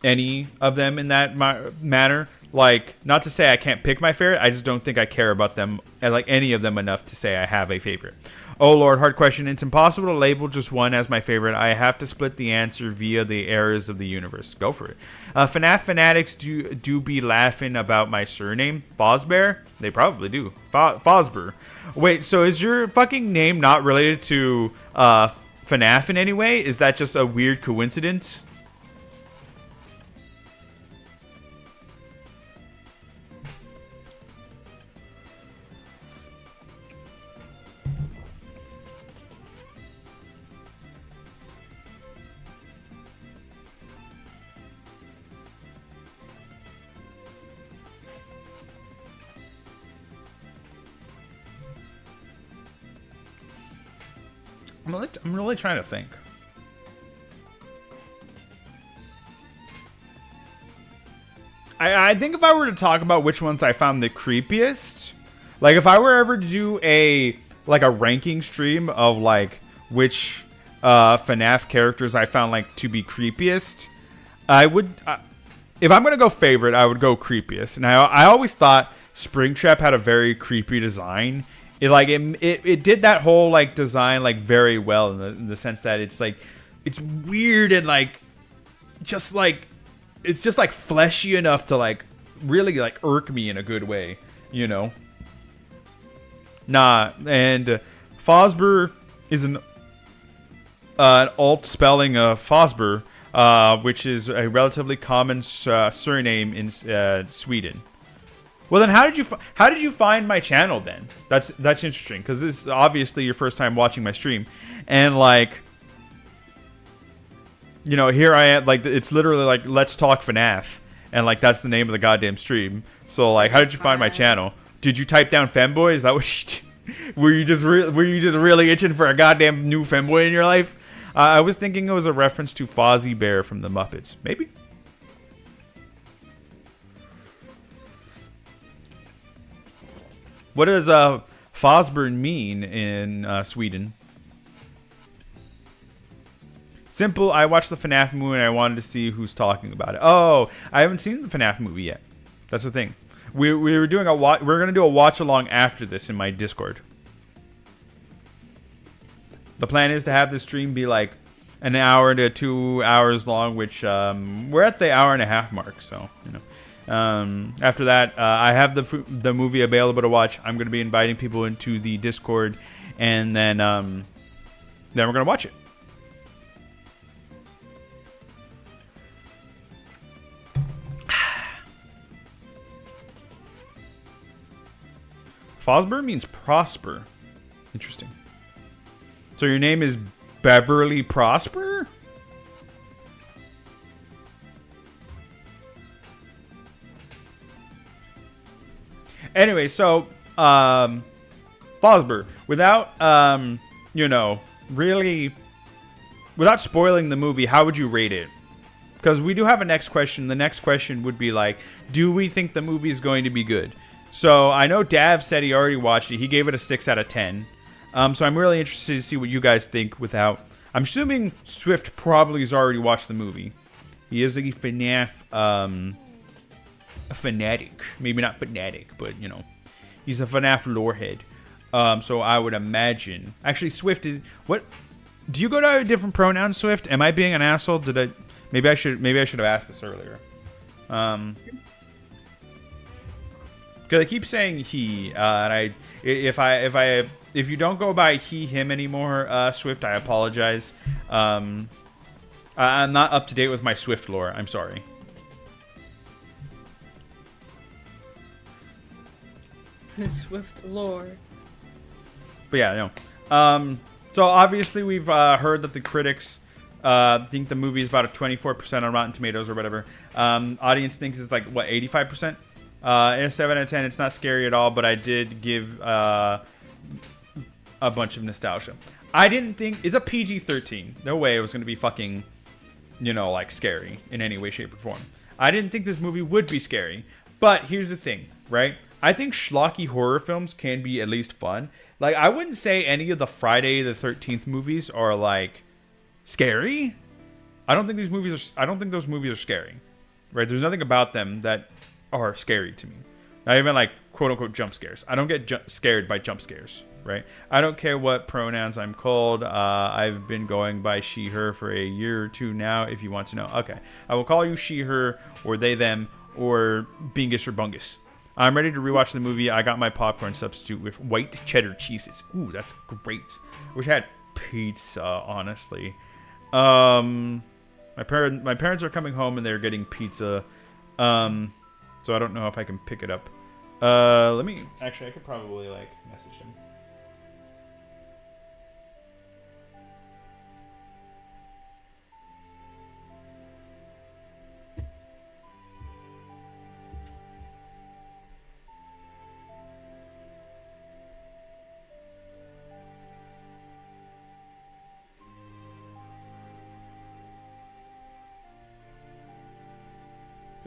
any of them in that manner. Like, not to say I can't pick my favorite. I just don't think I care about them, like any of them, enough to say I have a favorite. Oh, Lord, hard question. It's impossible to label just one as my favorite. I have to split the answer via the eras of the universe. Go for it. FNAF fanatics do be laughing about my surname. Fozbear? They probably do. Fozbear. Wait, so is your fucking name not related to FNAF in any way? Is that just a weird coincidence? I'm really trying to think. I think if I were to talk about which ones I found the creepiest, like if I were ever to do a ranking stream of like which FNAF characters I found like to be creepiest, I would if I'm gonna go favorite, I would go creepiest. And I always thought Springtrap had a very creepy design. It did that whole like design like very well in the sense that it's like it's weird and like just like it's just like fleshy enough to like really like irk me in a good way, you know. And Fosber is an alt spelling of Fosber, which is a relatively common surname in Sweden. Well, then how did you find my channel then? That's interesting because this is obviously your first time watching my stream, and like, you know, here I am, like it's literally like Let's Talk FNAF, and like that's the name of the goddamn stream. So like, how did you find my channel? Did you type down Femboy? Is that what were you just really itching for a goddamn new Femboy in your life? I was thinking it was a reference to Fozzie Bear from the Muppets, maybe. What does Fosburn mean in Sweden? Simple. I watched the FNAF movie and I wanted to see who's talking about it. Oh, I haven't seen the FNAF movie yet. That's the thing. We were doing we're gonna do a watch along after this in my Discord. The plan is to have this stream be like an hour to 2 hours long, which we're at the hour and a half mark. So you know. After that, I have the movie available to watch. I'm going to be inviting people into the Discord, and then we're going to watch it. Fosber means prosper. Interesting. So your name is Beverly Prosper? Anyway, so Fosber, without you know, really without spoiling the movie, how would you rate it? Because we do have a next question. The next question would be like, do we think the movie is going to be good? So I know Dav said he already watched it. He gave it a 6 out of 10. So I'm really interested to see what you guys think without... I'm assuming Swift probably has already watched the movie. He is a FNAF a fanatic. Maybe not fanatic, but, you know. He's a FNAF lorehead. So I would imagine... Actually, Swift is... What... Do you go to a different pronoun, Swift? Am I being an asshole? Did I... Maybe I should have asked this earlier. Because I keep saying he, and if you don't go by he, him anymore, Swift, I apologize. I'm not up to date with my Swift lore. I'm sorry. Swift lore. But yeah, no. So obviously we've heard that the critics think the movie is about a 24% on Rotten Tomatoes or whatever. Audience thinks it's like, what, 85%? In a 7 out of 10, it's not scary at all, but I did give a bunch of nostalgia. I didn't think... It's a PG-13. No way it was going to be fucking, you know, like, scary in any way, shape, or form. I didn't think this movie would be scary. But here's the thing, right? I think schlocky horror films can be at least fun. Like, I wouldn't say any of the Friday the 13th movies are, like, scary. I don't think those movies are scary. Right? There's nothing about them that are scary to me. Not even like quote unquote jump scares. I don't get scared by jump scares, right? I don't care what pronouns I'm called. I've been going by she, her for a year or two now, if you want to know. Okay. I will call you she, her, or they, them, or bingus or bungus. I'm ready to rewatch the movie. I got my popcorn substitute with white cheddar cheeses. Ooh, that's great. Wish I had pizza, honestly. My parents are coming home and they're getting pizza. So I don't know if I can pick it up. Let me... Actually, I could probably, like, message him.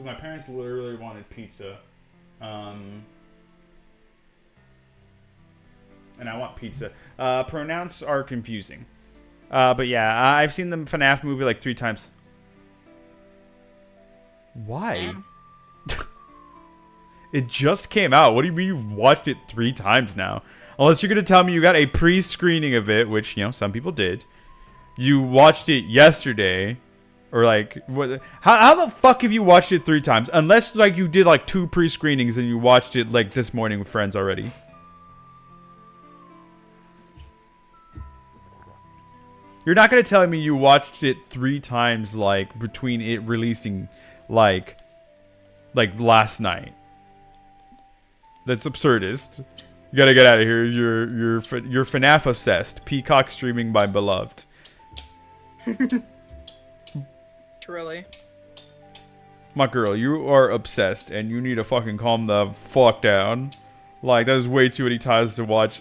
Because my parents literally wanted pizza. And I want pizza. Pronouns are confusing. But yeah, I've seen the FNAF movie like 3 times. Why? It just came out. What do you mean you've watched it 3 times now? Unless you're going to tell me you got a pre-screening of it, which, you know, some people did. You watched it yesterday. Or like, what? How the fuck have you watched it 3 times? Unless like you did like 2 pre-screenings and you watched it like this morning with friends already. You're not gonna tell me you watched it 3 times like between it releasing like last night. That's absurdist. You gotta get out of here. You're FNAF obsessed. Peacock streaming by beloved. Truly. My girl, you are obsessed, and you need to fucking calm the fuck down. Like, that is way too many times to watch.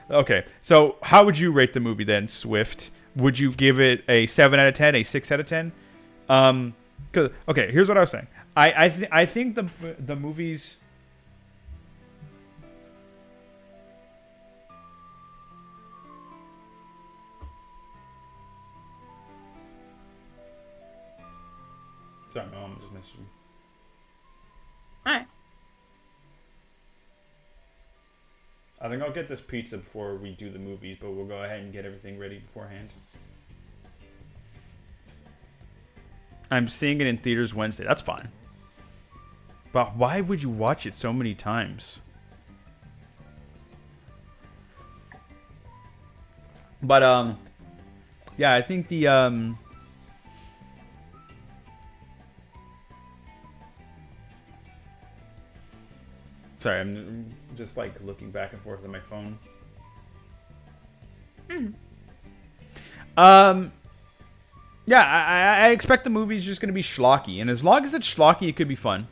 Okay, so how would you rate the movie then, Swift? Would you give it a 7 out of 10, a 6 out of 10? Okay, here's what I was saying. I think the movie's... Sorry, my mom just messaged me. Alright. I think I'll get this pizza before we do the movies, but we'll go ahead and get everything ready beforehand. I'm seeing it in theaters Wednesday. That's fine. But why would you watch it so many times? But, yeah, I think the, Sorry, I'm just like looking back and forth on my phone. Yeah, I expect the movie's just gonna be schlocky, and as long as it's schlocky, it could be fun.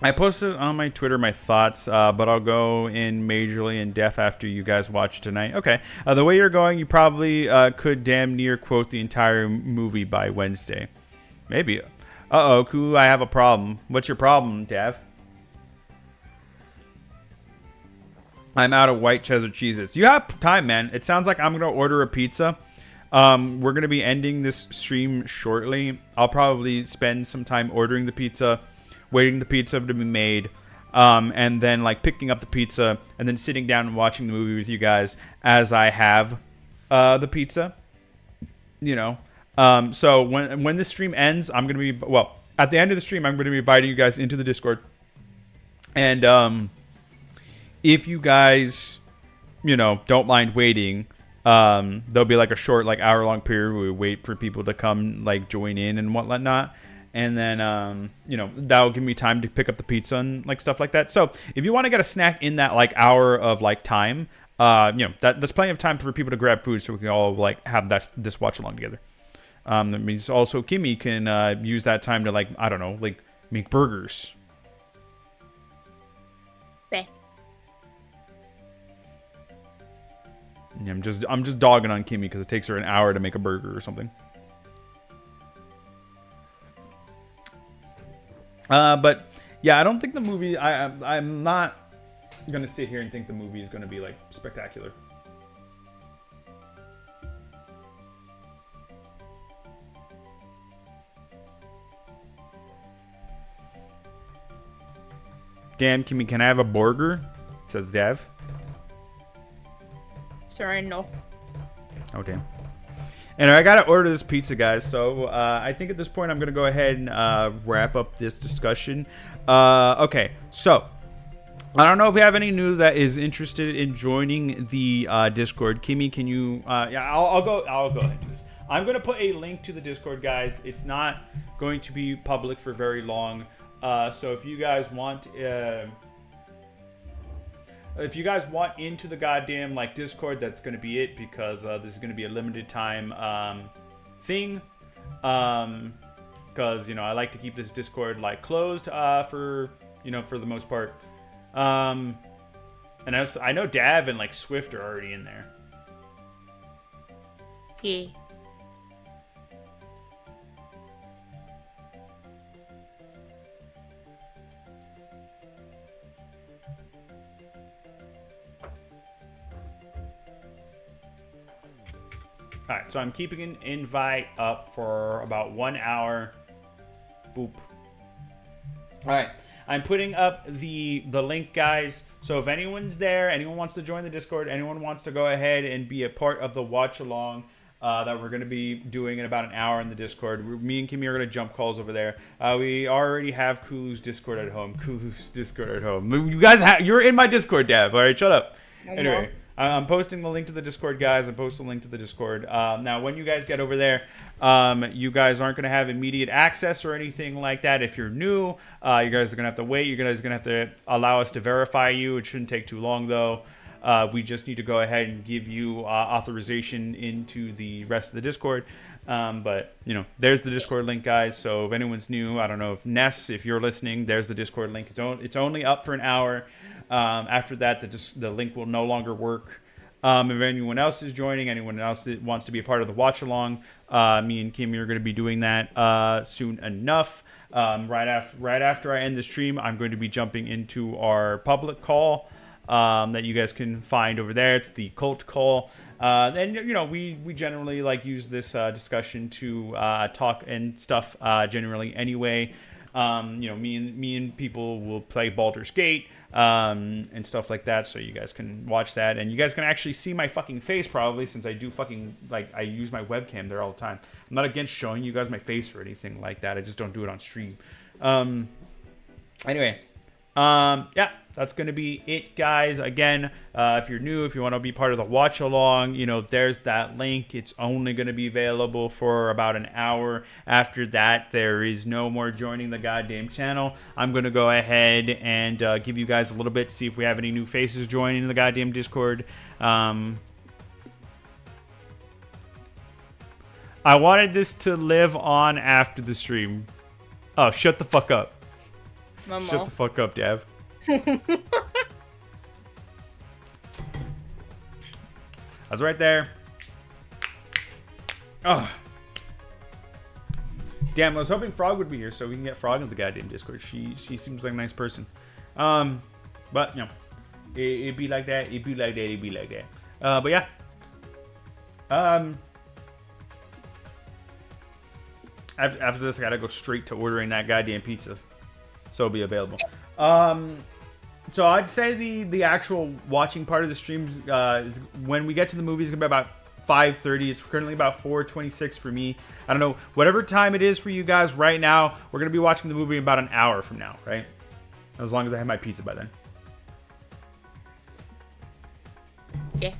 I posted on my Twitter my thoughts, but I'll go in majorly in depth after you guys watch tonight. Okay. The way you're going, you probably could damn near quote the entire movie by Wednesday. Maybe. Uh-oh, Kulu, I have a problem. What's your problem, Dev? I'm out of white cheddar Cheez-Its. You have time, man. It sounds like I'm going to order a pizza. We're going to be ending this stream shortly. I'll probably spend some time ordering the pizza, waiting the pizza to be made, and then like picking up the pizza and then sitting down and watching the movie with you guys as I have the pizza. You know, so when this stream ends, I'm gonna be at the end of the stream, I'm gonna be inviting you guys into the Discord, and if you guys, you know, don't mind waiting, there'll be like a short like hour-long period where we wait for people to come like join in and whatnot. And then, you know, that'll give me time to pick up the pizza and like stuff like that. So if you want to get a snack in that like hour of like time, you know, that's plenty of time for people to grab food so we can all like have this watch along together. That means also Kimi can use that time to like, I don't know, like make burgers. Beh. Yeah, I'm just dogging on Kimi because it takes her an hour to make a burger or something. But yeah, I don't think the movie. I'm not gonna sit here and think the movie is gonna be like spectacular. Damn, Kimi, can I have a burger? Says Dev. Sorry, no. Oh damn. And I gotta order this pizza, guys. So I think at this point I'm gonna go ahead and wrap up this discussion. Okay, so I don't know if we have any new that is interested in joining the Discord. Kimi, can you? Yeah, I'll go ahead and do this. I'm gonna put a link to the Discord, guys. It's not going to be public for very long. So if you guys want, if you guys want into the goddamn like Discord, that's gonna be it, because this is gonna be a limited time thing. Because I like to keep this Discord like closed for for the most part. And I know Dav and like Swift are already in there. Yeah. Alright, so I'm keeping an invite up for about 1 hour. Boop. Alright, I'm putting up the link, guys. So if anyone's there, anyone wants to join the Discord, anyone wants to go ahead and be a part of the watch along that we're going to be doing in about an hour in the Discord. Me and Kimi are going to jump calls over there. We already have Kulu's Discord at home. Kulu's Discord at home. You guys, you're in my Discord, Dav. Alright, shut up. Anyway. I'm posting the link to the Discord, guys. I'm posting the link to the Discord. Now, when you guys get over there, you guys aren't going to have immediate access or anything like that. If you're new, you guys are going to have to wait. You guys are going to have to allow us to verify you. It shouldn't take too long, though. We just need to go ahead and give you authorization into the rest of the Discord. But, there's the Discord link, guys. So if anyone's new, I don't know if Ness, if you're listening, there's the Discord link. It's only up for an hour. After that, the link will no longer work. If anyone else is joining, anyone else that wants to be a part of the watch along, me and Kimi are going to be doing that soon enough. Right after I end the stream, I'm going to be jumping into our public call that you guys can find over there. It's the cult call. And we generally like use this discussion to talk and stuff generally anyway. Me and people will play Baldur's Gate and stuff like that, so you guys can watch that, and you guys can actually see my fucking face probably, since I do fucking I use my webcam there all the time. I'm not against showing you guys my face or anything like that. I just don't do it on stream. Anyway, yeah, that's gonna be it, guys. Again, if you're new, if you want to be part of the watch along, there's that link. It's only gonna be available for about an hour. After that, there is no more joining the goddamn channel. I'm gonna go ahead and give you guys a little bit, see if we have any new faces joining the goddamn Discord. I wanted this to live on after the stream. Oh, shut the fuck up. Mama. Shut the fuck up, Dav. That's right there. Oh. Damn, I was hoping Frog would be here so we can get Frog in the goddamn Discord. She seems like a nice person. But, it'd be like that. It'd be like that. It'd be like that. But yeah. After this, I gotta go straight to ordering that goddamn pizza. So it'll be available. So I'd say the actual watching part of the streams is when we get to the movie is gonna be about 5:30. It's currently about 4:26 for me. I don't know, whatever time it is for you guys right now. We're gonna be watching the movie in about an hour from now, right? As long as I have my pizza by then. Yeah.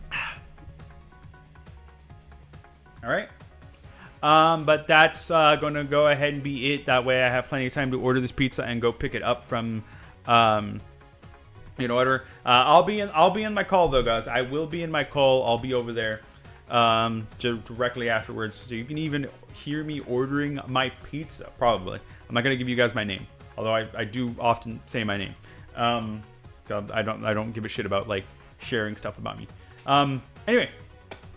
All right. But that's gonna go ahead and be it. That way I have plenty of time to order this pizza and go pick it up from whatever. I'll be in my call though, guys. I will be in my call. I'll be over there directly afterwards, so you can even hear me ordering my pizza. Probably. I'm not gonna give you guys my name, although I do often say my name. I don't give a shit about like sharing stuff about me. Anyway,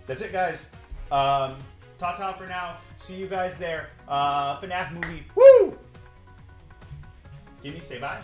that's it, guys. Ta-ta for now. See you guys there. FNAF movie. Woo! Give me say bye.